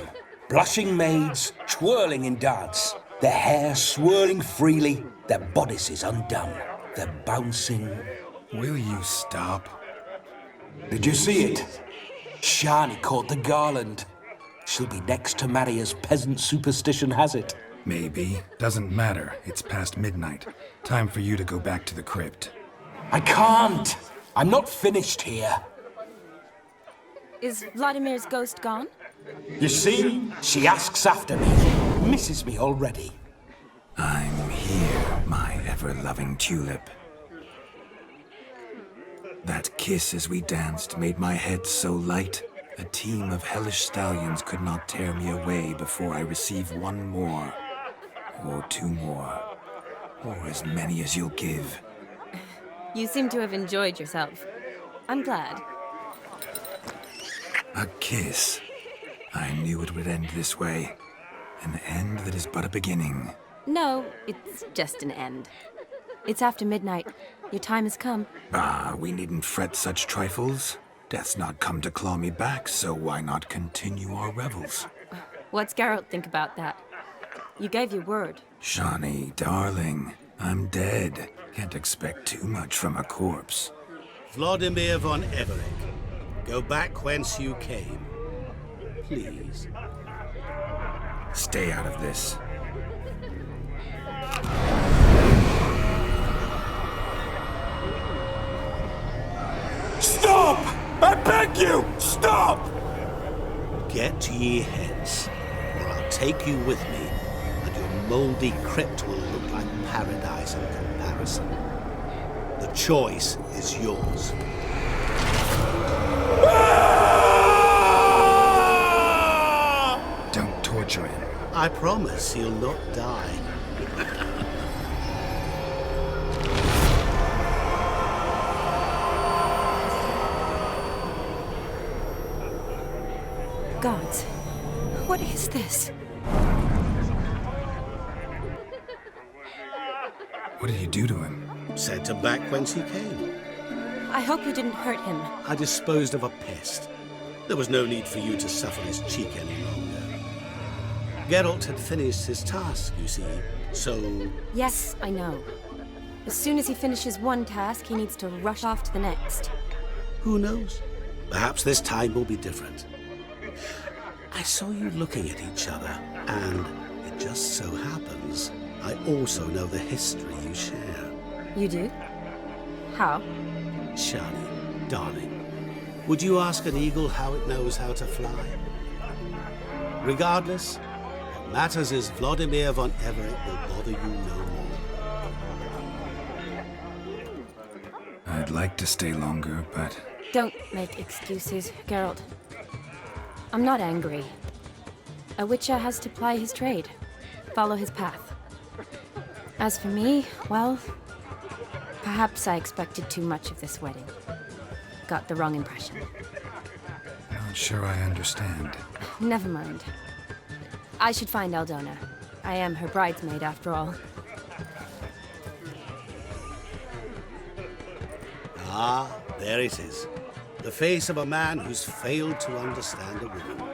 Blushing maids, twirling in dance. Their hair swirling freely, their bodices undone. They're bouncing. Will you stop? Did you see it? Shani caught the garland. She'll be next to marry as peasant superstition has it. Maybe. Doesn't matter. It's past midnight. Time for you to go back to the crypt. I can't. I'm not finished here. Is Vladimir's ghost gone? You see? She asks after me. Misses me already. I'm here, my ever-loving tulip. That kiss as we danced made my head so light. A team of hellish stallions could not tear me away before I receive one more. Or two more. Or as many as you'll give. You seem to have enjoyed yourself. I'm glad. A kiss. I knew it would end this way. An end that is but a beginning. No, it's just an end. It's after midnight. Your time has come. Ah, we needn't fret such trifles. Death's not come to claw me back, so why not continue our revels? What's Geralt think about that? You gave your word. Shani, darling, I'm dead. Can't expect too much from a corpse. Vladimir von Everett, go back whence you came. Please. Stay out of this. Stop! I beg you! Stop! Get ye hence, or I'll take you with me, and your mouldy crypt will look like paradise in comparison. The choice is yours. Don't torture him. I promise he'll not die. Gods, what is this? What did you do to him? Sent him back whence he came. I hope you didn't hurt him. I disposed of a pest. There was no need for you to suffer his cheek any longer. Geralt had finished his task, you see, so... Yes, I know. As soon as he finishes one task, he needs to rush off to the next. Who knows? Perhaps this time will be different. I saw you looking at each other, and it just so happens I also know the history you share. You do? How? Shani, darling, would you ask an eagle how it knows how to fly? Regardless, what matters is Vladimir von Everett will bother you no more. I'd like to stay longer, but... Don't make excuses, Geralt. I'm not angry. A witcher has to ply his trade, follow his path. As for me, well, perhaps I expected too much of this wedding. Got the wrong impression. Not sure I understand. Never mind. I should find Aldona. I am her bridesmaid, after all. Ah, there it is. The face of a man who's failed to understand a woman.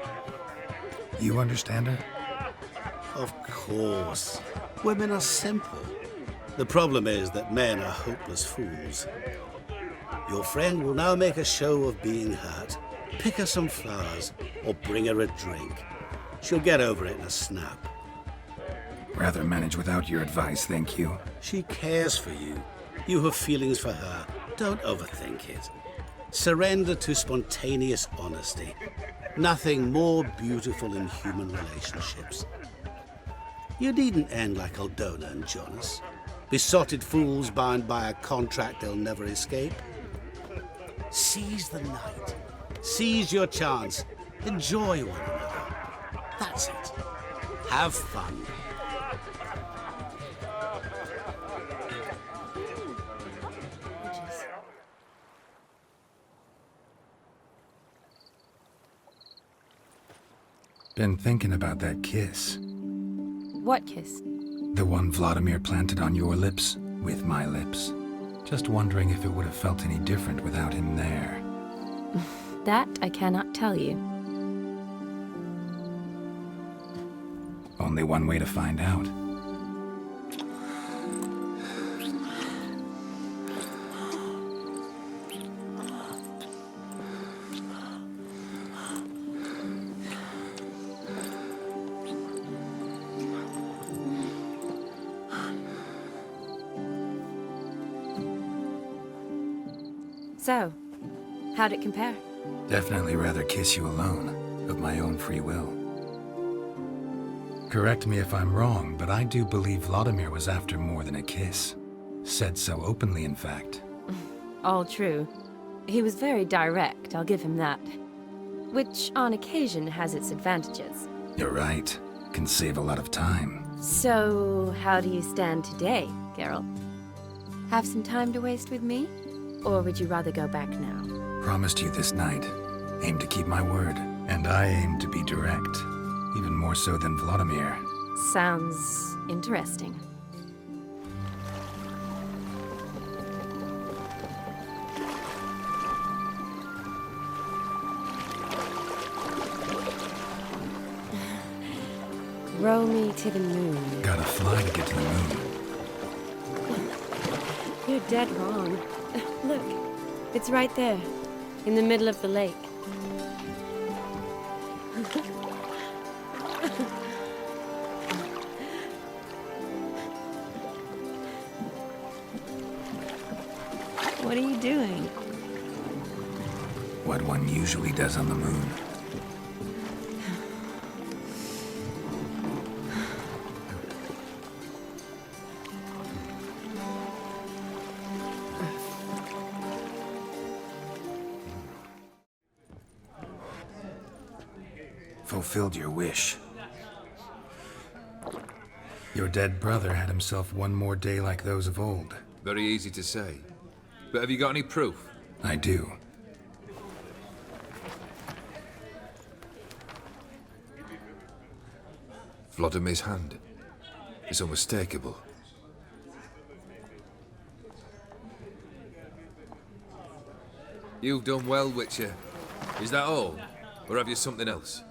You understand her? Of course. Women are simple. The problem is that men are hopeless fools. Your friend will now make a show of being hurt, pick her some flowers, or bring her a drink. She'll get over it in a snap. Rather manage without your advice, thank you. She cares for you. You have feelings for her. Don't overthink it. Surrender to spontaneous honesty. Nothing more beautiful in human relationships. You needn't end like Aldona and Jonas. Besotted fools bound by a contract they'll never escape. Seize the night. Seize your chance. Enjoy one another. That's it. Have fun. Been thinking about that kiss. What kiss? The one Vladimir planted on your lips, with my lips. Just wondering if it would have felt any different without him there. That I cannot tell you. Only one way to find out. So, how'd it compare? Definitely rather kiss you alone, of my own free will. Correct me if I'm wrong, but I do believe Vladimir was after more than a kiss. Said so openly, in fact. All true. He was very direct, I'll give him that. Which, on occasion, has its advantages. You're right. Can save a lot of time. So, how do you stand today, Geralt? Have some time to waste with me? Or would you rather go back now? Promised you this night. Aim to keep my word. And I aim to be direct. Even more so than Vladimir. Sounds interesting. Row me to the moon. Gotta fly to get to the moon. You're dead wrong. Look, it's right there, in the middle of the lake. What are you doing? What one usually does on the moon. Fulfilled your wish. Your dead brother had himself one more day like those of old. Very easy to say. But have you got any proof? I do. Vladimir's hand. It's unmistakable. You've done well, Witcher. Is that all? Or have you something else?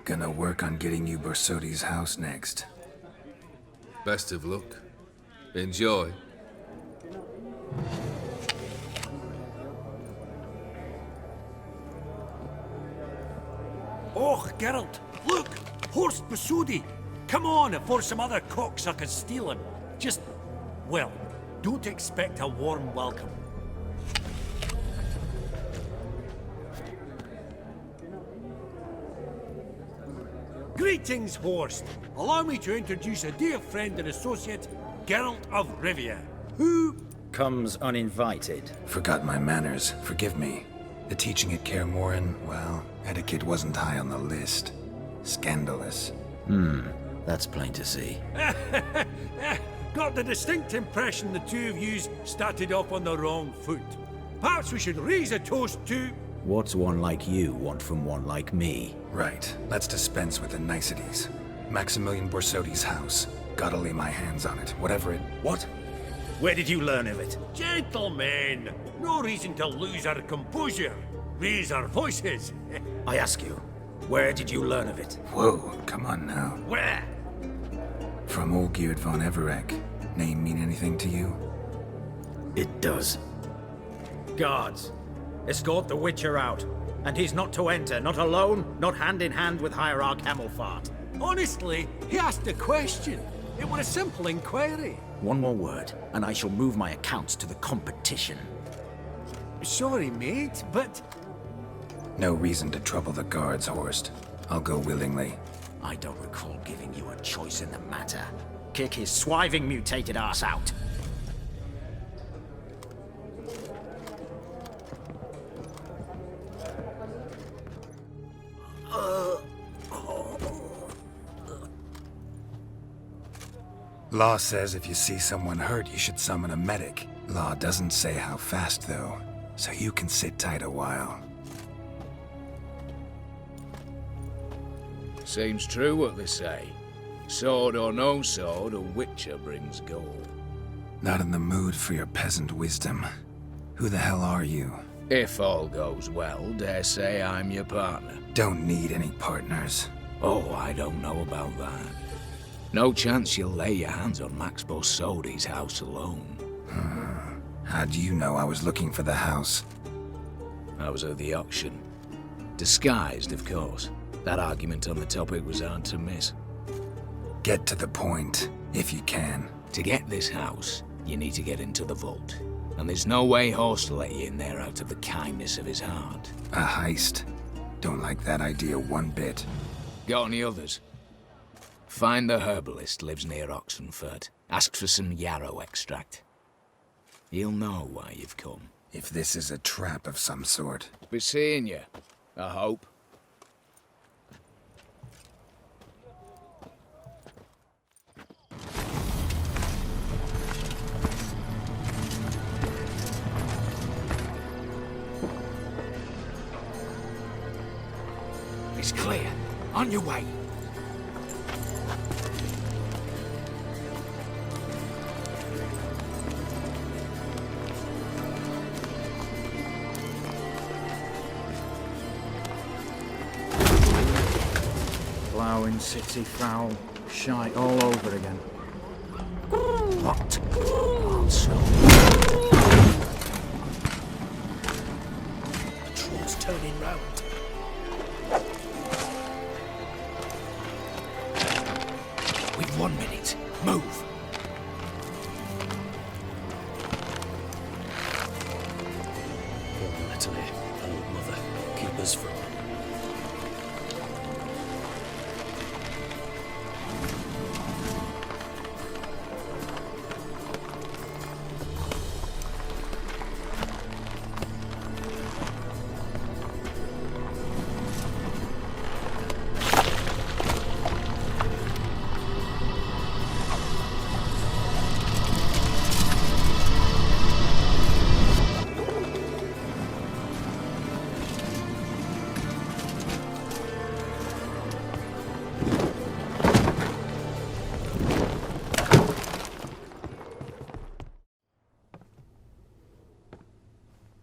Gonna work on getting you Borsodi's house next. Best of luck. Enjoy. Oh, Geralt, look! Horst Borsodi! Come on before some other cocksuckers steal him. Just, well, don't expect a warm welcome. Greetings, Horst. Allow me to introduce a dear friend and associate, Geralt of Rivia, who... comes uninvited. Forgot my manners. Forgive me. The teaching at Kaer Morhen, well, etiquette wasn't high on the list. Scandalous. That's plain to see. Got the distinct impression the two of yous started off on the wrong foot. Perhaps we should raise a toast to... What's one like you want from one like me? Right. Let's dispense with the niceties. Maximilian Borsodi's house. Gotta lay my hands on it, whatever it... What? Where did you learn of it? Gentlemen, no reason to lose our composure. Raise our voices. I ask you, where did you learn of it? Whoa, come on now. Where? From Olgierd von Everec. Name mean anything to you? It does. Guards, escort the Witcher out. And he's not to enter, not alone, not hand in hand with Hierarch Hamelfart. Honestly, he asked a question. It was a simple inquiry. One more word, and I shall move my accounts to the competition. Sorry, mate, but... No reason to trouble the guards, Horst. I'll go willingly. I don't recall giving you a choice in the matter. Kick his swiving mutated ass out. Law says if you see someone hurt, you should summon a medic. Law doesn't say how fast, though, so you can sit tight a while. Seems true what they say. Sword or no sword, a witcher brings gold. Not in the mood for your peasant wisdom. Who the hell are you? If all goes well, dare say I'm your partner. Don't need any partners. Oh, I don't know about that. No chance you'll lay your hands on Max Borsodi's house alone. How do you know I was looking for the house? I was at the auction. Disguised, of course. That argument on the topic was hard to miss. Get to the point, if you can. To get this house, you need to get into the vault. And there's no way Horst will let you in there out of the kindness of his heart. A heist? Don't like that idea one bit. Got any others? Find the herbalist lives near Oxenford. Ask for some yarrow extract. He'll know why you've come. If this is a trap of some sort. Be seeing you, I hope. It's clear. On your way. Ploughing, city foul, shite all over again. What? Also. The troll's turning round. We've 1 minute. Move. Poor Natalie, old mother, keep us from.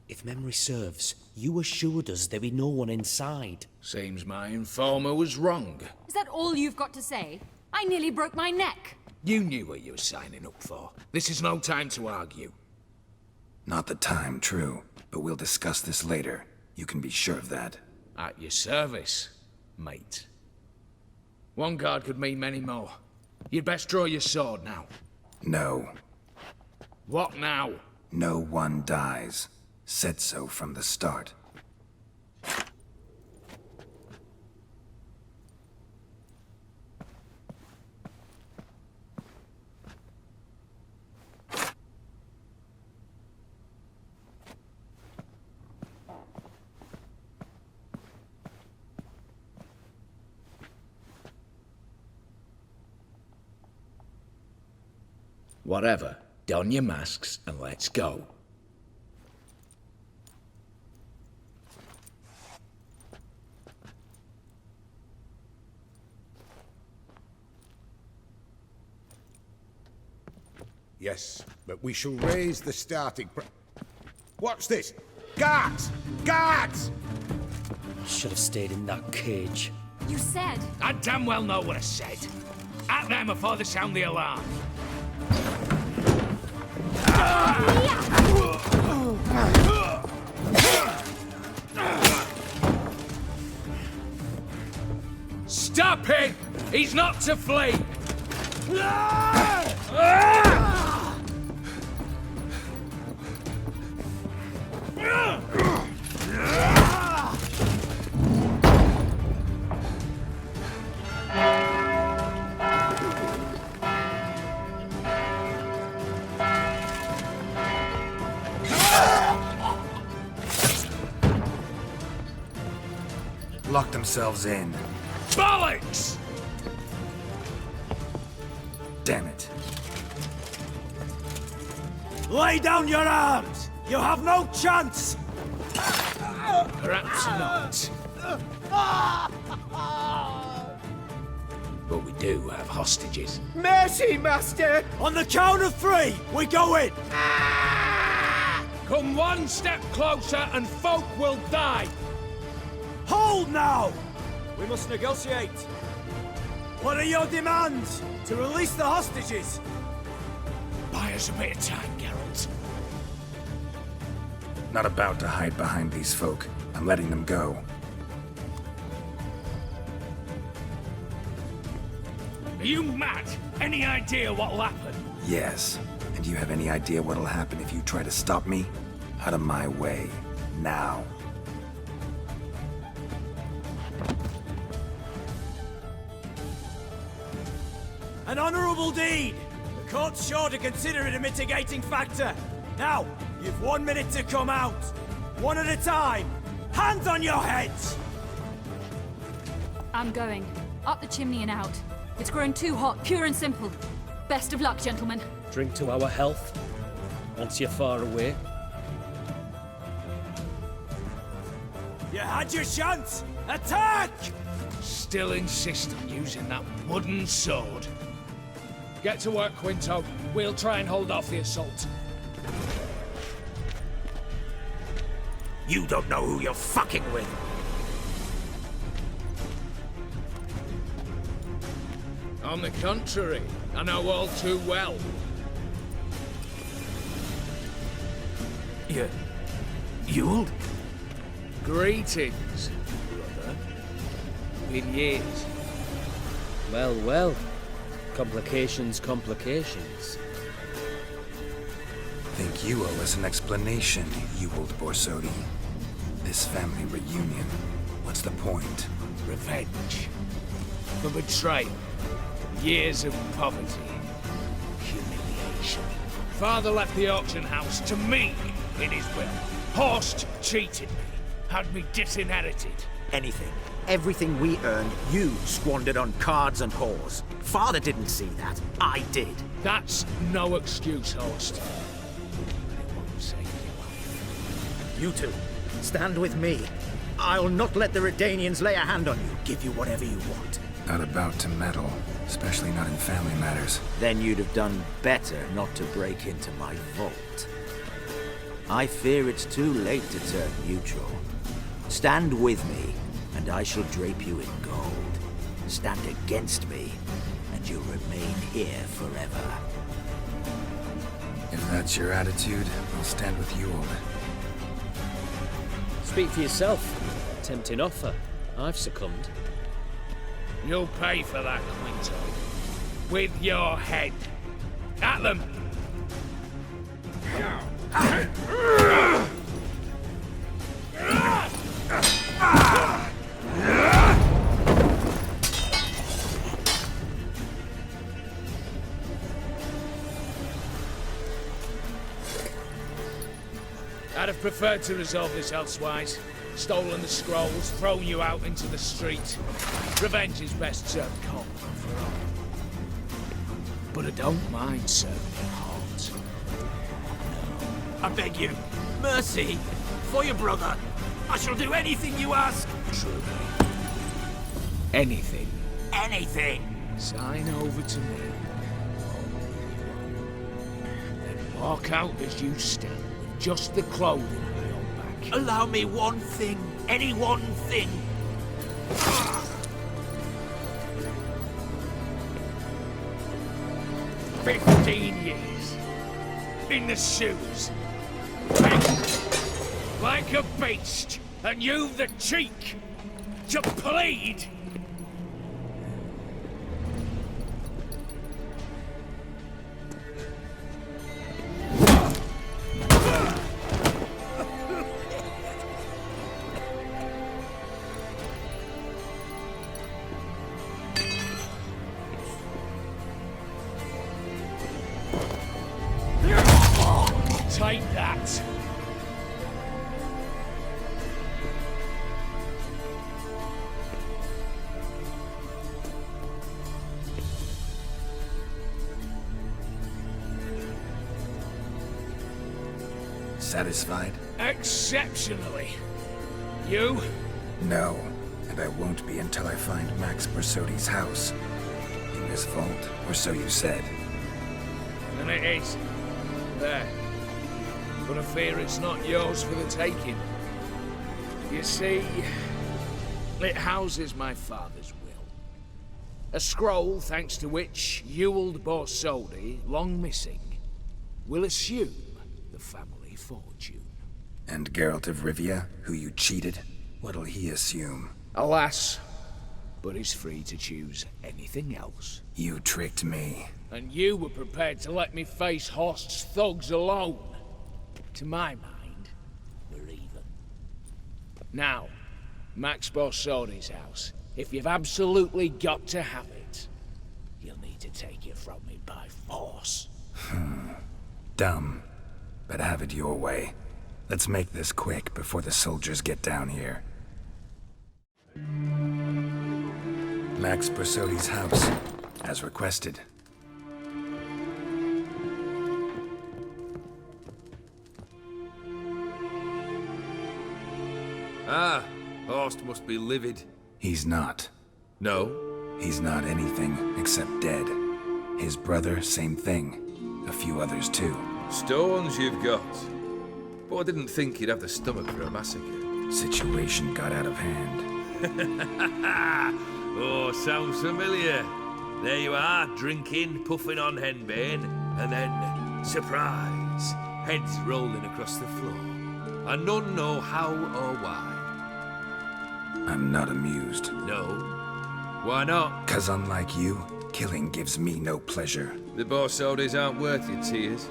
If memory serves, you assured us there be no one inside. Seems my informer was wrong. Is that all you've got to say? I nearly broke my neck. You knew what you were signing up for. This is no time to argue. Not the time, true. But we'll discuss this later. You can be sure of that. At your service, mate. One guard could mean many more. You'd best draw your sword now. No. What now? No one dies. Said so from the start. Whatever. Don your masks and let's go. Yes, but we shall raise the starting What's this? Guards! Guards! Should have stayed in that cage. You said... I damn well know what I said. At them before they sound the alarm. Stop him! He's not to flee! Lock themselves in. Bollocks! Damn it. Lay down your arms! You have no chance! Perhaps not. But we do have hostages. Mercy, Master! On the count of 3, we go in! Come one step closer and folk will die. Hold now! We must negotiate. What are your demands to release the hostages? Buy us a bit of time, Geralt. Not about to hide behind these folk. I'm letting them go. Are you mad? Any idea what'll happen? Yes. And do you have any idea what'll happen if you try to stop me? Out of my way. Now. An honourable deed! The court's sure to consider it a mitigating factor. Now, you've 1 minute to come out. One at a time. Hands on your heads! I'm going. Up the chimney and out. It's grown too hot, pure and simple. Best of luck, gentlemen. Drink to our health. Once you're far away. You had your chance! Attack! Still insist on using that wooden sword. Get to work, Quinto. We'll try and hold off the assault. You don't know who you're fucking with. On the contrary, I know all too well. Ewald? Greetings, brother. Been years. Well, well. Complications, complications. Think you owe us an explanation, Ewald Borsodi. This family reunion, what's the point? Revenge. For betrayal. Years of poverty. Humiliation. Father left the auction house to me in his will. Horst cheated me. Had me disinherited. Anything. Everything we earned, you squandered on cards and whores. Father didn't see that. I did. That's no excuse, Horst. But it won't save your life. You two, stand with me. I'll not let the Redanians lay a hand on you. Give you whatever you want. Not about to meddle, especially not in family matters. Then you'd have done better not to break into my vault. I fear it's too late to turn neutral. Stand with me, and I shall drape you in gold. Stand against me, and you'll remain here forever. If that's your attitude, I'll stand with Ewald. Speak for yourself. Tempting offer. I've succumbed. You'll pay for that, Quinto. With your head. At them! I'd have preferred to resolve this elsewise. Stolen the scrolls, thrown you out into the street. Revenge is best served cold, for all. But I don't mind serving it hot. I beg you, mercy, for your brother. I shall do anything you ask. Truly. Anything. Anything. Sign over to me. Then walk out as you stand, with just the clothing on your back. Allow me one thing. Any one thing. 15 years. In the shoes. Like a beast. And you've the cheek to plead. Take that. Satisfied? Exceptionally. You? No, and I won't be until I find Max Bersodi's house. In this vault, or so you said. And it is. There. But I fear it's not yours for the taking. You see, it houses my father's will. A scroll thanks to which Ewald Borsodi, long missing, will assume the family fortune. And Geralt of Rivia, who you cheated, what'll he assume? Alas, but he's free to choose anything else. You tricked me. And you were prepared to let me face Horst's thugs alone. To my mind, we're even. Now, Max Borsodi's house. If you've absolutely got to have it, you'll need to take it from me by force. Dumb, but have it your way. Let's make this quick before the soldiers get down here. Max Bersodi's house, as requested. Ah, Horst must be livid. He's not. No? He's not anything except dead. His brother, same thing. A few others too. Stones you've got. But I didn't think you'd have the stomach for a massacre. Situation got out of hand. Oh, sounds familiar. There you are, drinking, puffing on henbane, and then, surprise, heads rolling across the floor. And none know how or why. I'm not amused. No? Why not? 'Cause unlike you, killing gives me no pleasure. The Borsodis aren't worth your tears.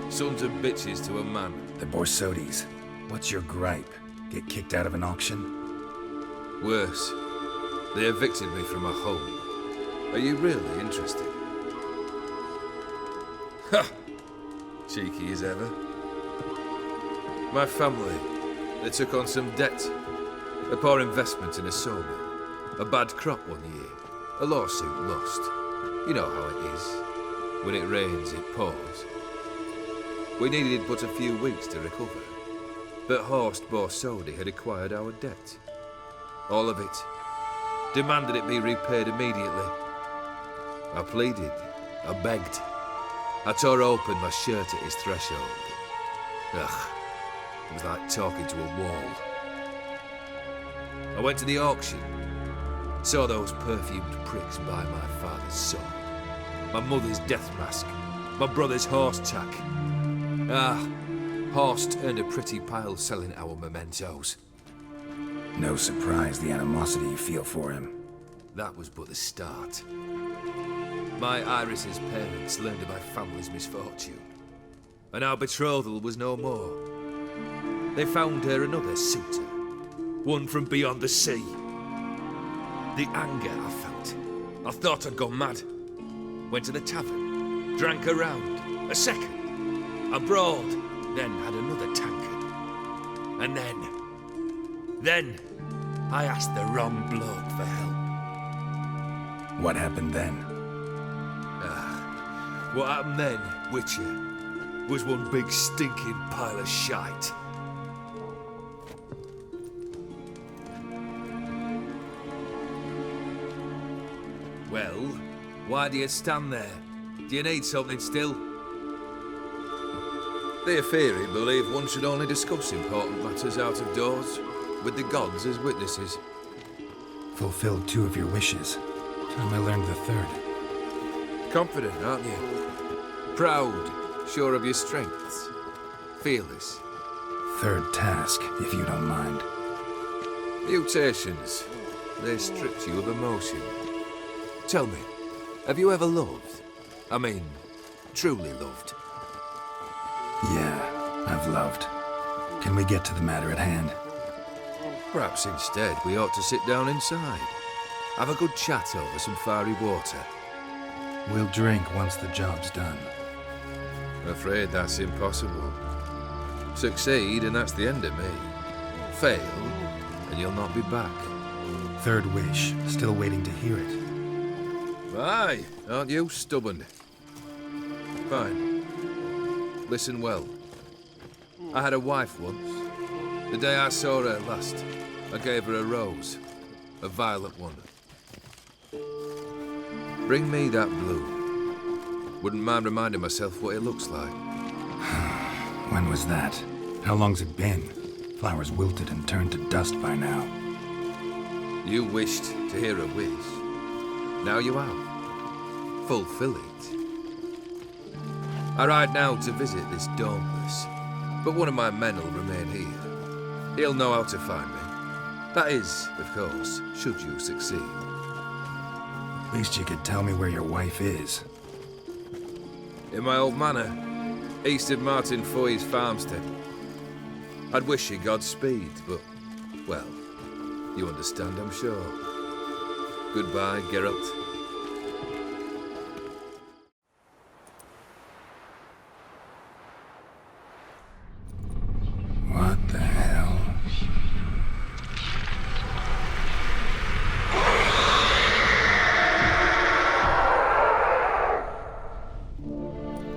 Sons of bitches to a man. The Borsodis. What's your gripe? Get kicked out of an auction? Worse. They evicted me from my home. Are you really interested? Ha! Cheeky as ever. My family, they took on some debt. A poor investment in a sawmill. A bad crop one year. A lawsuit lost. You know how it is. When it rains, it pours. We needed but a few weeks to recover. But Horst Borsodi had acquired our debt. All of it. Demanded it be repaid immediately. I pleaded. I begged. I tore open my shirt at his threshold. Ugh. It was like talking to a wall. I went to the auction. Saw those perfumed pricks buy my father's sword. My mother's death mask. My brother's horse tack. Ah, Horst earned a pretty pile selling our mementos. No surprise the animosity you feel for him. That was but the start. My Iris's parents learned of my family's misfortune. And our betrothal was no more. They found her another suitor. One from beyond the sea. The anger I felt. I thought I'd gone mad. Went to the tavern. Drank a round. A second. Abroad. Then had another tankard. And then I asked the wrong bloke for help. What happened then? What happened then, Witcher, was one big stinking pile of shite. Well, why do you stand there? Do you need something still? The Aetheri believe one should only discuss important matters out of doors, with the gods as witnesses. Fulfilled 2 of your wishes. Time I learned the 3rd. Confident, aren't you? Proud, sure of your strengths. Fearless. 3rd task, if you don't mind. Mutations. They stripped you of emotion. Tell me, have you ever loved? I mean, truly loved? Yeah, I've loved. Can we get to the matter at hand? Perhaps instead we ought to sit down inside. Have a good chat over some fiery water. We'll drink once the job's done. I'm afraid that's impossible. Succeed and that's the end of me. Fail and you'll not be back. 3rd wish, still waiting to hear it. Aye, aren't you stubborn? Fine. Listen well. I had a wife once. The day I saw her last, I gave her a rose. A violet one. Bring me that blue. Wouldn't mind reminding myself what it looks like. When was that? How long's it been? Flowers wilted and turned to dust by now. You wished to hear a wish. Now you have. Fulfill it. I ride now to visit this Dauntless, but one of my men will remain here. He'll know how to find me. That is, of course, should you succeed. At least you could tell me where your wife is. In my old manor, east of Martin Foy's farmstead. I'd wish you Godspeed, but, well, you understand, I'm sure. Goodbye, Geralt. What the hell?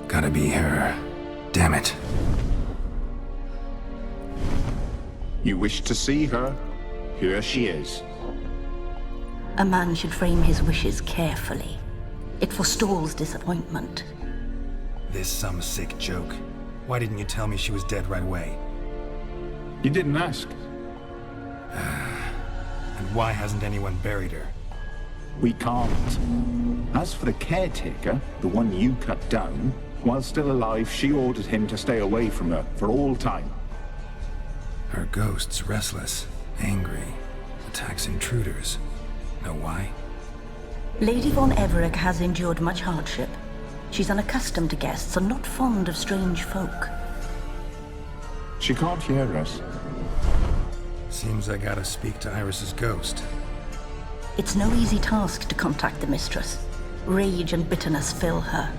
Gotta be her. Damn it. You wish to see her? Here she is. A man should frame his wishes carefully. It forestalls disappointment. This some sick joke. Why didn't you tell me she was dead right away? You didn't ask. And why hasn't anyone buried her? We can't. As for the caretaker, the one you cut down, while still alive, she ordered him to stay away from her for all time. Her ghost's restless, angry, attacks intruders. Know why? Lady von Everett has endured much hardship. She's unaccustomed to guests and not fond of strange folk. She can't hear us. Seems I gotta speak to Iris's ghost. It's no easy task to contact the mistress. Rage and bitterness fill her.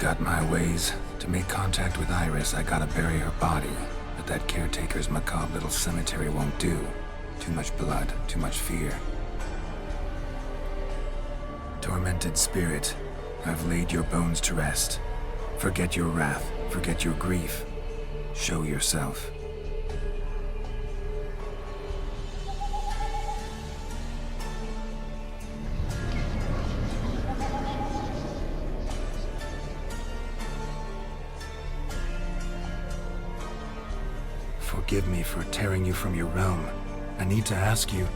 Got my ways. To make contact with Iris, I gotta bury her body. But that caretaker's macabre little cemetery won't do. Too much blood, too much fear. Tormented spirit, I've laid your bones to rest. Forget your wrath, forget your grief. Show yourself. Forgive me for tearing you from your realm. I need to ask you.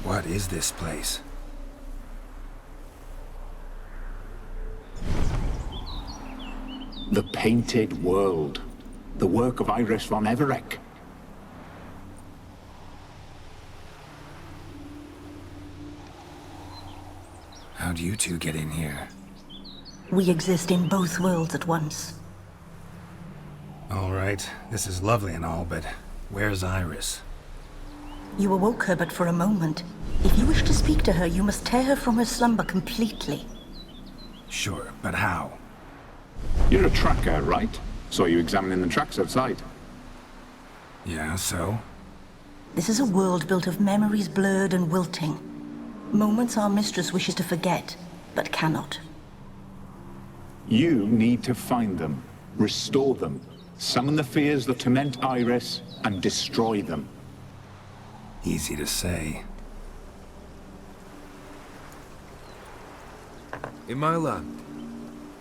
What is this place? The Painted World. The work of Iris von Everett. How'd you two get in here? We exist in both worlds at once. All right, this is lovely and all, but where's Iris? You awoke her but for a moment. If you wish to speak to her, you must tear her from her slumber completely. Sure, but how? You're a tracker, right? Saw you examining the tracks outside. Yeah, so? This is a world built of memories blurred and wilting. Moments our mistress wishes to forget, but cannot. You need to find them, restore them, summon the fears that torment Iris, and destroy them. Easy to say. In my land,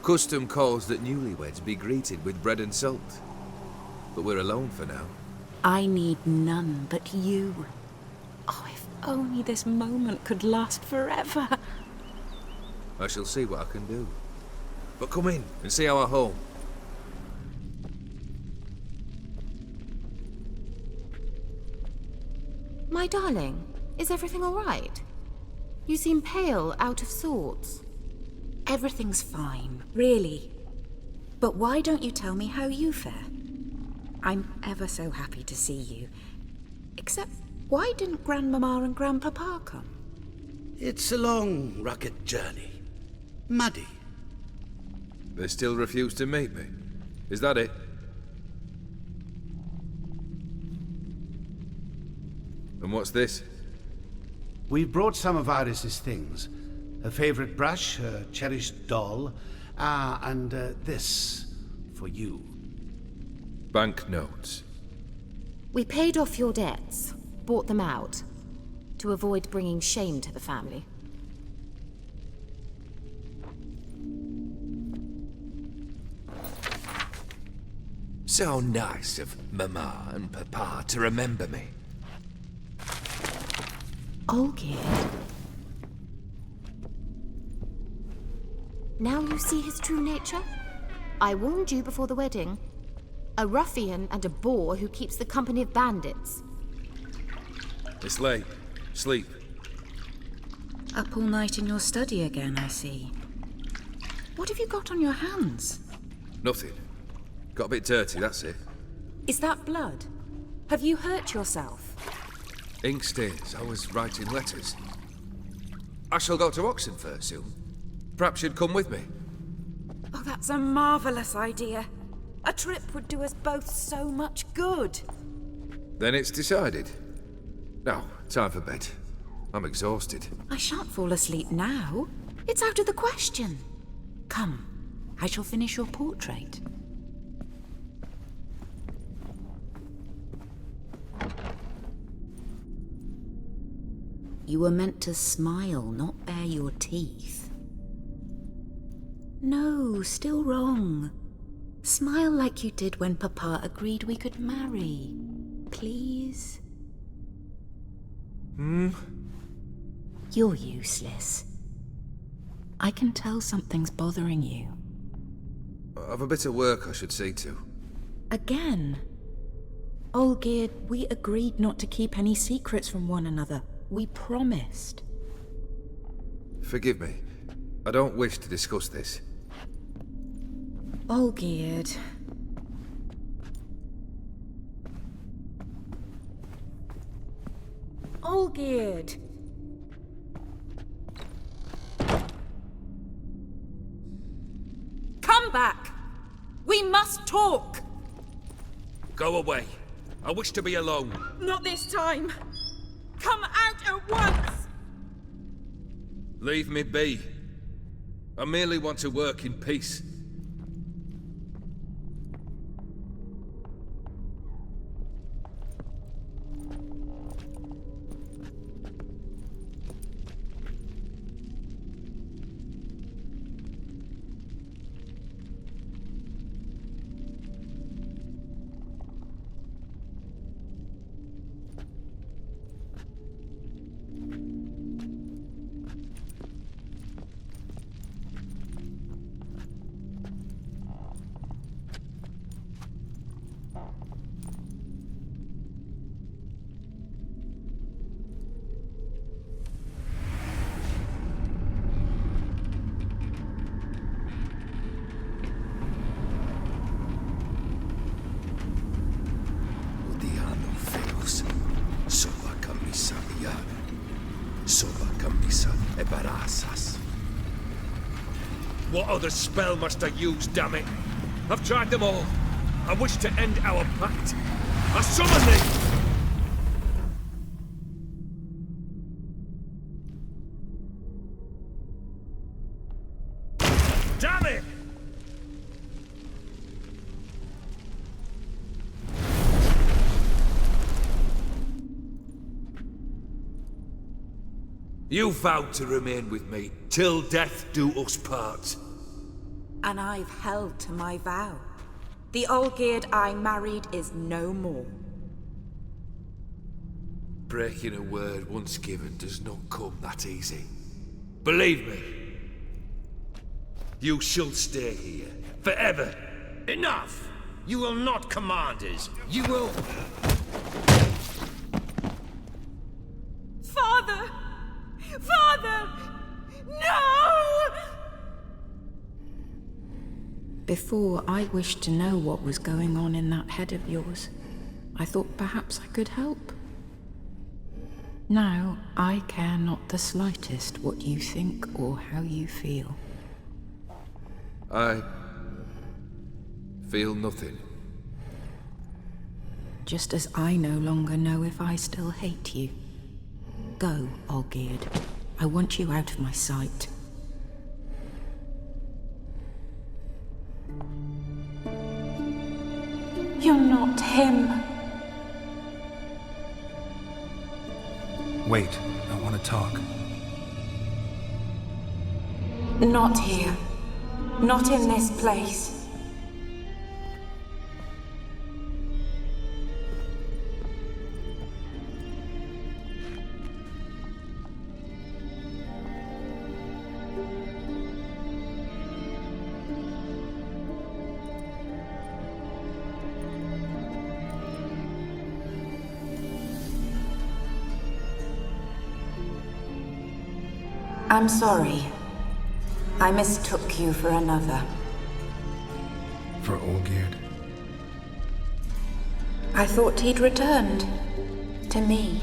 custom calls that newlyweds be greeted with bread and salt. But we're alone for now. I need none but you. Oh, if only this moment could last forever. I shall see what I can do. But come in and see our home. My darling, is everything all right? You seem pale, out of sorts. Everything's fine, really. But why don't you tell me how you fare? I'm ever so happy to see you. Except, why didn't Grandmama and Grandpapa come? It's a long, rugged journey. Muddy. They still refuse to meet me. Is that it? And what's this? We've brought some of Iris's things. Her favorite brush, her cherished doll, and this for you. Banknotes. We paid off your debts, bought them out, to avoid bringing shame to the family. So nice of Mama and Papa to remember me. Olgierd. Now you see his true nature? I warned you before the wedding. A ruffian and a boor who keeps the company of bandits. It's late. Sleep. Up all night in your study again, I see. What have you got on your hands? Nothing. Got a bit dirty, that's it. Is that blood? Have you hurt yourself? Ink stains. I was writing letters. I shall go to Oxenfurt soon. Perhaps you'd come with me. Oh, that's a marvellous idea. A trip would do us both so much good. Then it's decided. Now, time for bed. I'm exhausted. I shan't fall asleep now. It's out of the question. Come, I shall finish your portrait. You were meant to smile, not bare your teeth. No, still wrong. Smile like you did when Papa agreed we could marry. Please? You're useless. I can tell something's bothering you. I've a bit of work I should see to. Again? Olgierd, we agreed not to keep any secrets from one another. We promised. Forgive me. I don't wish to discuss this. Olgierd. Olgierd! Come back! We must talk! Go away. I wish to be alone. Not this time! Come out at once! Leave me be. I merely want to work in peace. What other spell must I use, damn it? I've tried them all. I wish to end our pact. I summon thee! Damn it! You vowed to remain with me till death do us part. And I've held to my vow. The Olgierd I married is no more. Breaking a word once given does not come that easy. Believe me, You shall stay here, forever. Enough! You will not command us. You will... Father! Father! No! Before, I wished to know what was going on in that head of yours. I thought perhaps I could help. Now, I care not the slightest what you think or how you feel. I feel nothing. Just as I no longer know if I still hate you. Go, Olgierd. I want you out of my sight. You're not him. Wait, I want to talk. Not here. Not in this place. I'm sorry. I mistook you for another. For Olgierd? I thought he'd returned. To me.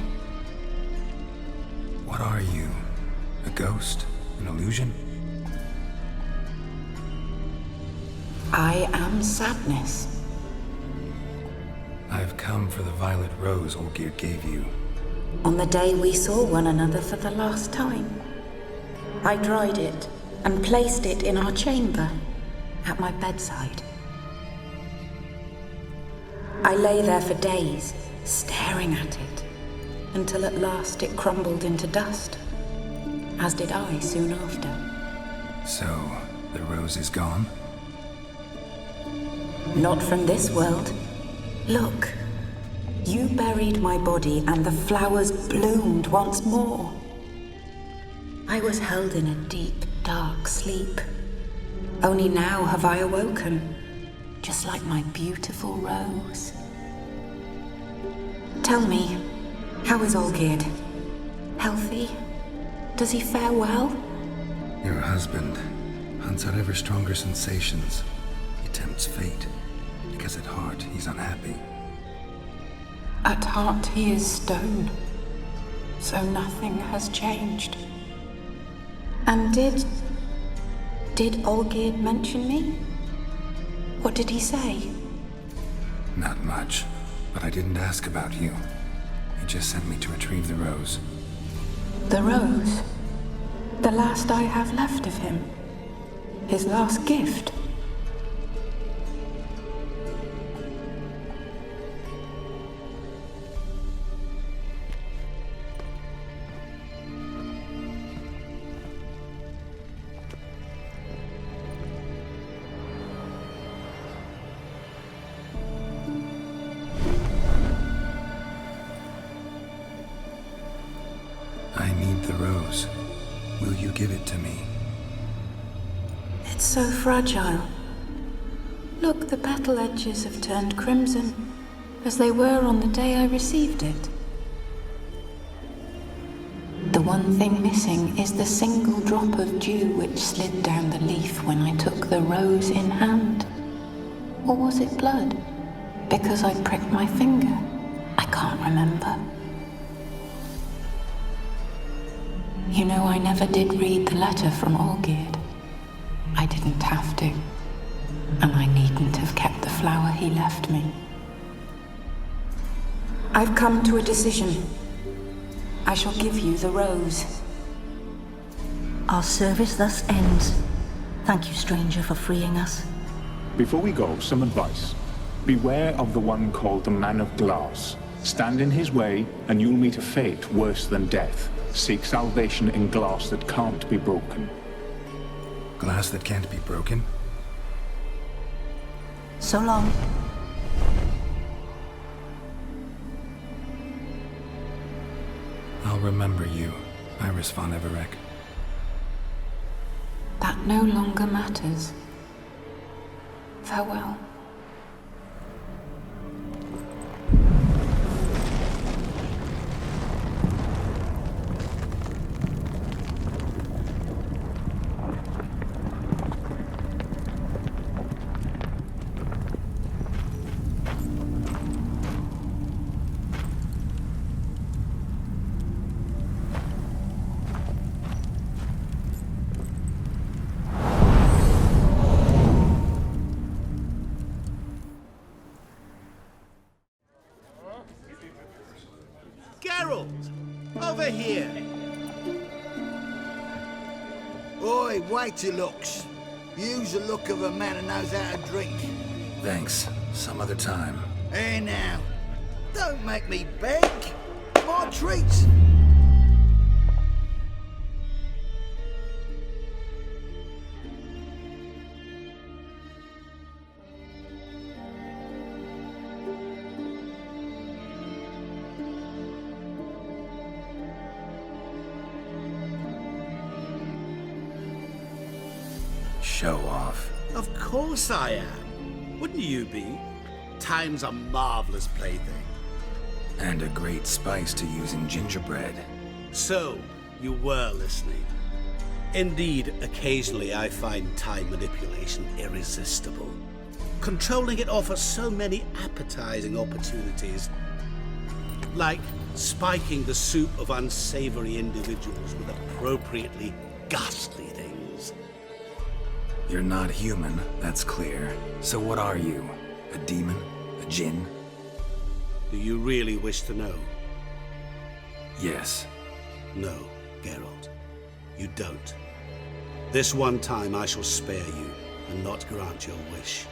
What are you? A ghost? An illusion? I am sadness. I've come for the violet rose Olgierd gave you. On the day we saw one another for the last time. I dried it and placed it in our chamber, at my bedside. I lay there for days, staring at it, until at last it crumbled into dust, as did I soon after. So, the rose is gone? Not from this world. Look, you buried my body and the flowers bloomed once more. I was held in a deep, dark sleep. Only now have I awoken, just like my beautiful rose. Tell me, how is Olgierd? Healthy? Does he fare well? Your husband hunts out ever stronger sensations. He tempts fate, because at heart he's unhappy. At heart he is stone, so nothing has changed. And did Olgierd mention me? What did he say? Not much, but I didn't ask about you. He just sent me to retrieve the rose. The rose? The last I have left of him? His last gift? I need the rose. Will you give it to me? It's so fragile. Look, the petal edges have turned crimson, as they were on the day I received it. The one thing missing is the single drop of dew which slid down the leaf when I took the rose in hand. Or was it blood? Because I pricked my finger. I can't remember. You know, I never did read the letter from Olgierd. I didn't have to. And I needn't have kept the flower he left me. I've come to a decision. I shall give you the rose. Our service thus ends. Thank you, stranger, for freeing us. Before we go, some advice. Beware of the one called the Man of Glass. Stand in his way, and you'll meet a fate worse than death. Seek salvation in glass that can't be broken. Glass that can't be broken? So long. I'll remember you, Iris von Everec. That no longer matters. Farewell. Geralt! Over here! Oi, wait your looks. Use the look of a man who knows how to drink. Thanks. Some other time. Hey now, don't make me beg. My treats. Show off. Of course I am. Wouldn't you be? Time's a marvelous plaything. And a great spice to use in gingerbread. So, you were listening. Indeed, occasionally I find time manipulation irresistible. Controlling it offers so many appetizing opportunities. Like spiking the soup of unsavory individuals with appropriately ghastly things. You're not human, that's clear. So what are you? A demon? A djinn? Do you really wish to know? Yes. No, Geralt. You don't. This one time I shall spare you and not grant your wish.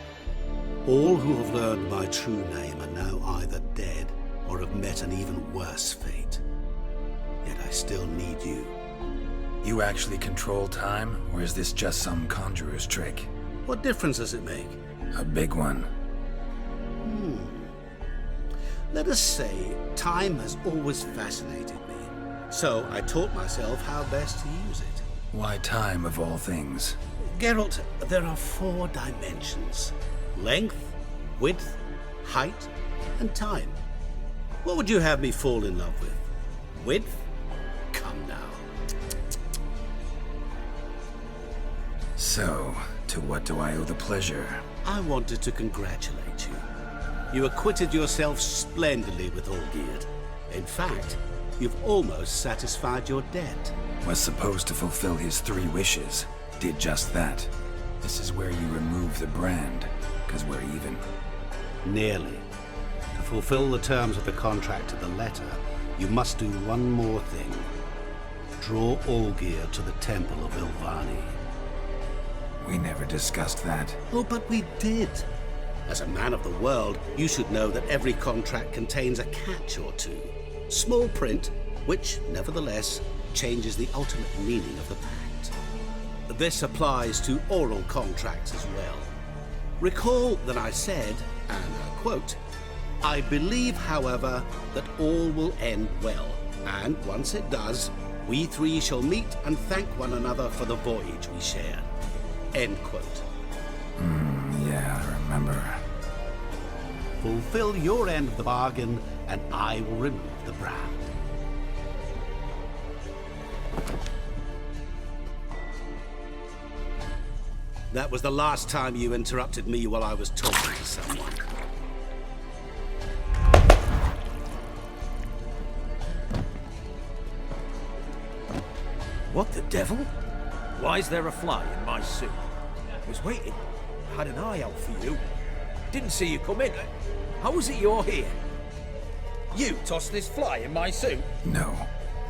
All who have learned my true name are now either dead or have met an even worse fate. Yet I still need you. You actually control time, or is this just some conjurer's trick? What difference does it make? A big one. Let us say time has always fascinated me. So I taught myself how best to use it. Why time of all things? Geralt, there are 4 dimensions. Length, width, height, and time. What would you have me fall in love with? Width? Come now. So, to what do I owe the pleasure? I wanted to congratulate you. You acquitted yourself splendidly with Olgierd. In fact, you've almost satisfied your debt. Was supposed to fulfill his 3 wishes. Did just that. This is where you remove the brand, because we're even. Nearly. To fulfill the terms of the contract to the letter, you must do one more thing. Draw Olgierd to the Temple of Ilvani. We never discussed that. Oh, but we did. As a man of the world, you should know that every contract contains a catch or two. Small print, which, nevertheless, changes the ultimate meaning of the pact. This applies to oral contracts as well. Recall that I said, and I quote, "I believe, however, that all will end well, and once it does, we 3 shall meet and thank one another for the voyage we shared." End quote. Yeah, I remember. Fulfill your end of the bargain, and I will remove the brand. That was the last time you interrupted me while I was talking to someone. What the devil? Why is there a fly in my suit? I was waiting. Had an eye out for you. Didn't see you come in. How is it you're here? You tossed this fly in my suit? No.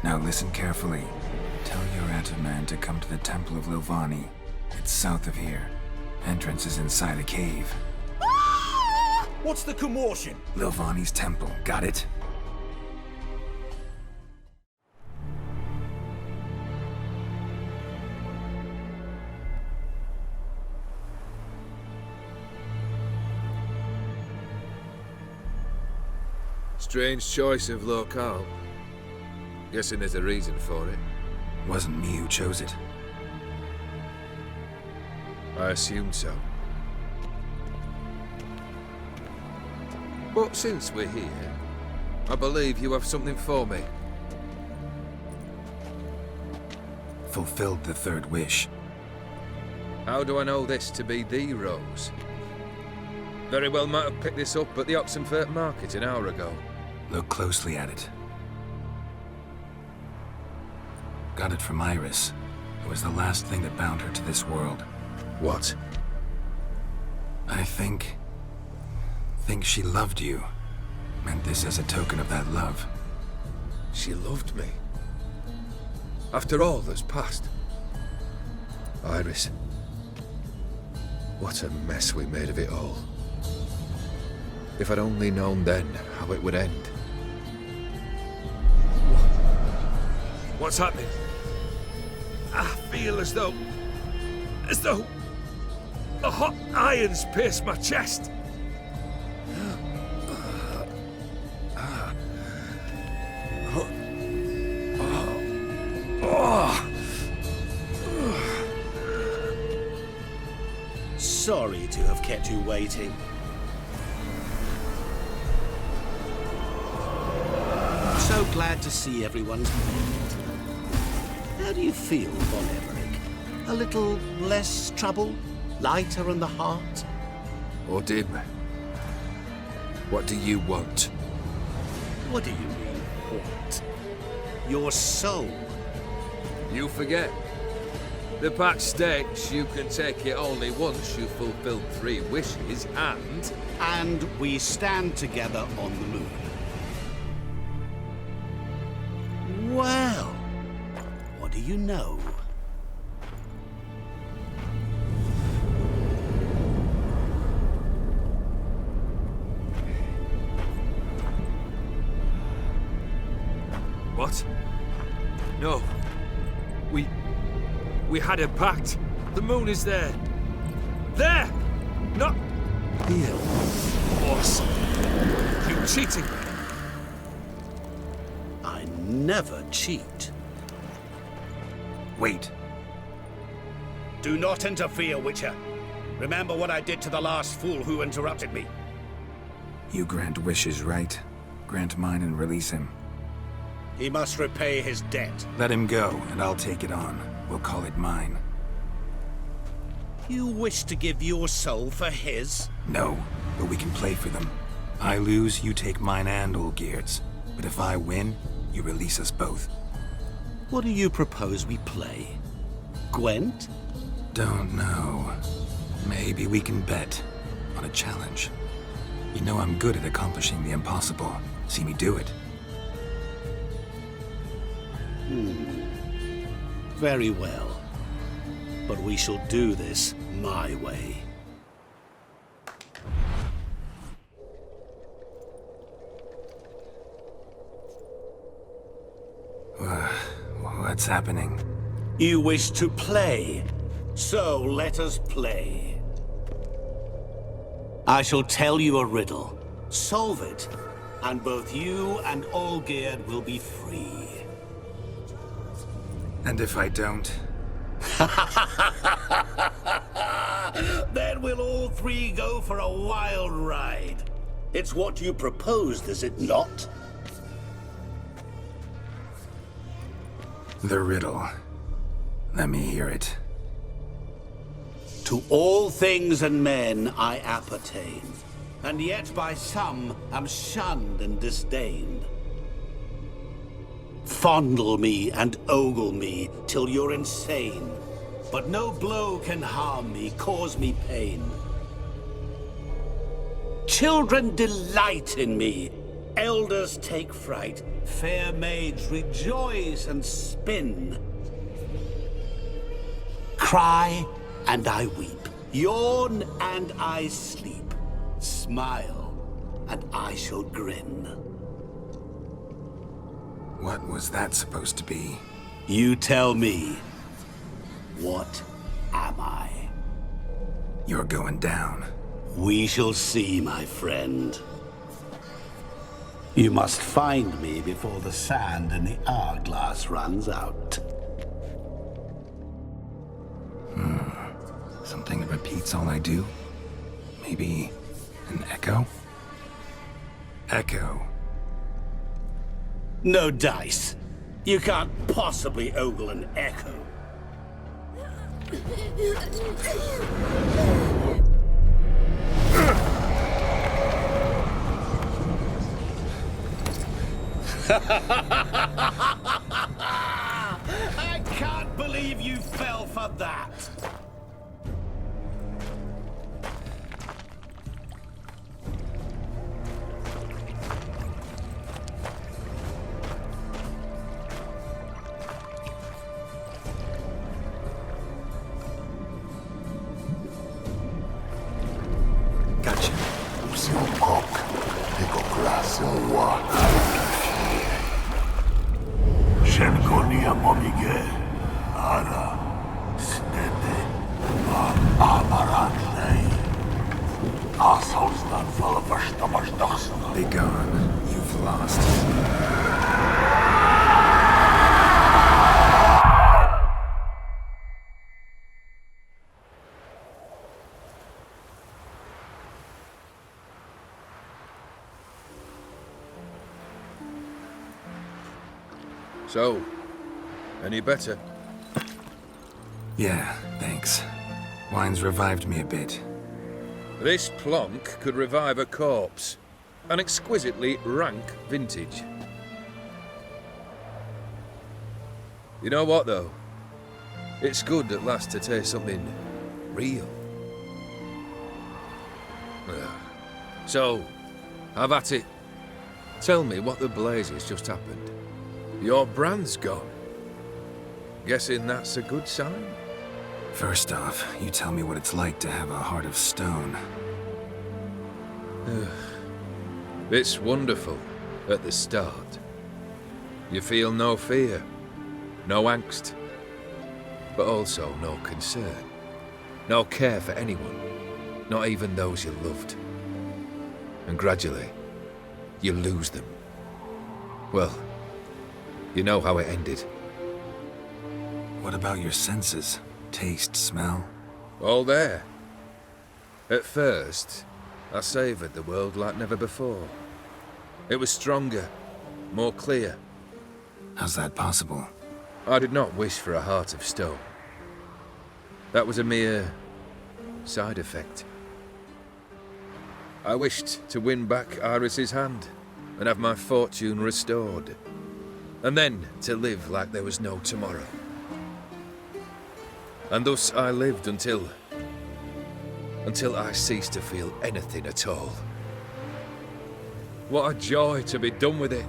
Now listen carefully. Tell your Ataman to come to the Temple of Ilvani. It's south of here. Entrance is inside a cave. What's the commotion? Ilvani's temple, got it? Strange choice of locale. Guessing there's a reason for it. Wasn't me who chose it. I assumed so. But since we're here, I believe you have something for me. Fulfilled the third wish. How do I know this to be the rose? Very well might have picked this up at the Oxenfurt market an hour ago. Look closely at it. Got it from Iris. It was the last thing that bound her to this world. What? I think she loved you. Meant this as a token of that love. She loved me. After all that's passed. Iris. What a mess we made of it all. If I'd only known then how it would end. What's happening? I feel as though the hot irons pierce my chest. Sorry to have kept you waiting. So glad to see everyone's made. How do you feel, Von Everett? A little less trouble? Lighter in the heart? Or dim? What do you want? What do you mean, what? Your soul. You forget. The pact states you can take it only once you've fulfilled 3 wishes and... And we stand together on the moon. Well, what do you know? What? No. We had a pact. The moon is there. There! Not here. Awesome. You cheating me. I never cheat. Wait. Do not interfere, Witcher. Remember what I did to the last fool who interrupted me. You grant wishes, right? Grant mine and release him. He must repay his debt. Let him go, and I'll take it on. We'll call it mine. You wish to give your soul for his? No, but we can play for them. I lose, you take mine and Olgierd's. But if I win, you release us both. What do you propose we play? Gwent? Don't know. Maybe we can bet on a challenge. You know I'm good at accomplishing the impossible. See me do it. Very well. But we shall do this my way. What's happening? You wish to play, so let us play. I shall tell you a riddle. Solve it, and both you and Olgierd will be free. And if I don't? Then we'll all 3 go for a wild ride. It's what you proposed, is it not? The riddle. Let me hear it. To all things and men I appertain, and yet by some am shunned and disdained. Fondle me and ogle me till you're insane, but no blow can harm me, cause me pain. Children delight in me, elders take fright, fair maids rejoice and spin. Cry and I weep, yawn and I sleep, smile and I shall grin. What was that supposed to be? You tell me. What am I? You're going down. We shall see, my friend. You must find me before the sand in the hourglass runs out. So Something that repeats all I do? Maybe an echo? Echo. No dice. You can't possibly ogle an echo. I can't believe you fell for that. Gotcha. Shenkonia momige, ara, snede, amarantlei. Assholstan falla verstammarsdagsna. Be gone. You've lost. So, any better? Yeah, thanks. Wine's revived me a bit. This plonk could revive a corpse. An exquisitely rank vintage. You know what, though? It's good at last to taste something real. So, have at it. Tell me what the blazes just happened. Your brand's gone. Guessing that's a good sign? First off, you tell me what it's like to have a heart of stone. It's wonderful at the start. You feel no fear, no angst, but also no concern, no care for anyone, not even those you loved. And gradually, you lose them. Well, you know how it ended. What about your senses? Taste, smell? All there. At first, I savoured the world like never before. It was stronger, more clear. How's that possible? I did not wish for a heart of stone. That was a mere side effect. I wished to win back Iris's hand and have my fortune restored. And then to live like there was no tomorrow. And thus I lived until I ceased to feel anything at all. What a joy to be done with it.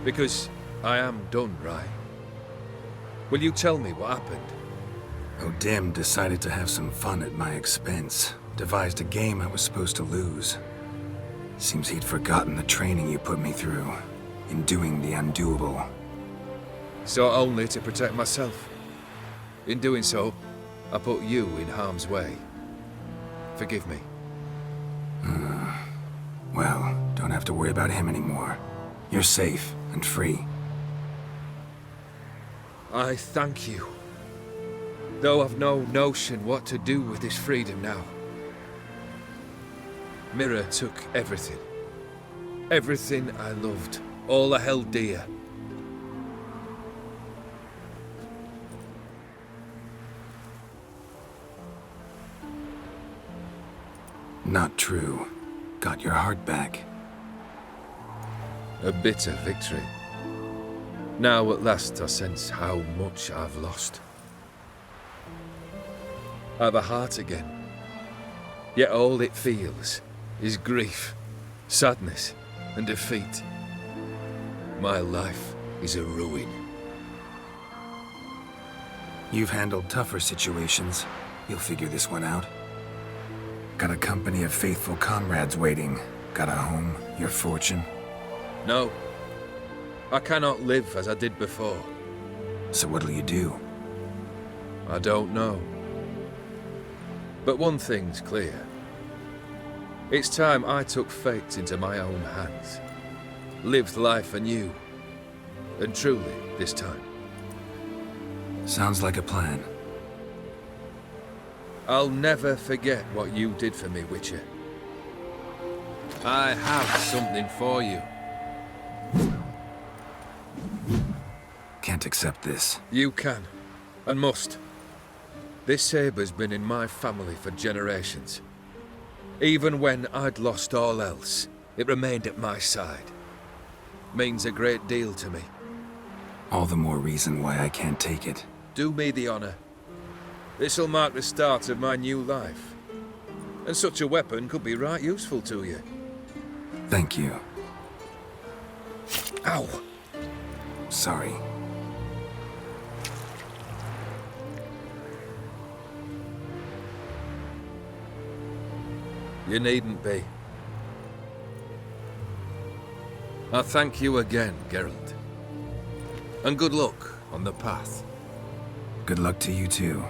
Because I am done, right? Will you tell me what happened? O'Dim decided to have some fun at my expense. Devised a game I was supposed to lose. Seems he'd forgotten the training you put me through. In doing the undoable. So only to protect myself. In doing so, I put you in harm's way. Forgive me. Well, don't have to worry about him anymore. You're safe and free. I thank you. Though I've no notion what to do with this freedom now. Mirror took everything. Everything I loved. All I held dear. Not true. Got your heart back. A bitter victory. Now at last I sense how much I've lost. I've a heart again. Yet all it feels is grief, sadness, and defeat. My life is a ruin. You've handled tougher situations. You'll figure this one out. Got a company of faithful comrades waiting. Got a home, your fortune. No. I cannot live as I did before. So what'll you do? I don't know. But one thing's clear. It's time I took fate into my own hands. Lived life anew. And truly, this time. Sounds like a plan. I'll never forget what you did for me, Witcher. I have something for you. Can't accept this. You can, and must. This sabre's been in my family for generations. Even when I'd lost all else, it remained at my side. Means a great deal to me. All the more reason why I can't take it. Do me the honor. This'll mark the start of my new life. And such a weapon could be right useful to you. Thank you. Ow! Sorry. You needn't be. I thank you again, Geralt. And good luck on the path. Good luck to you too.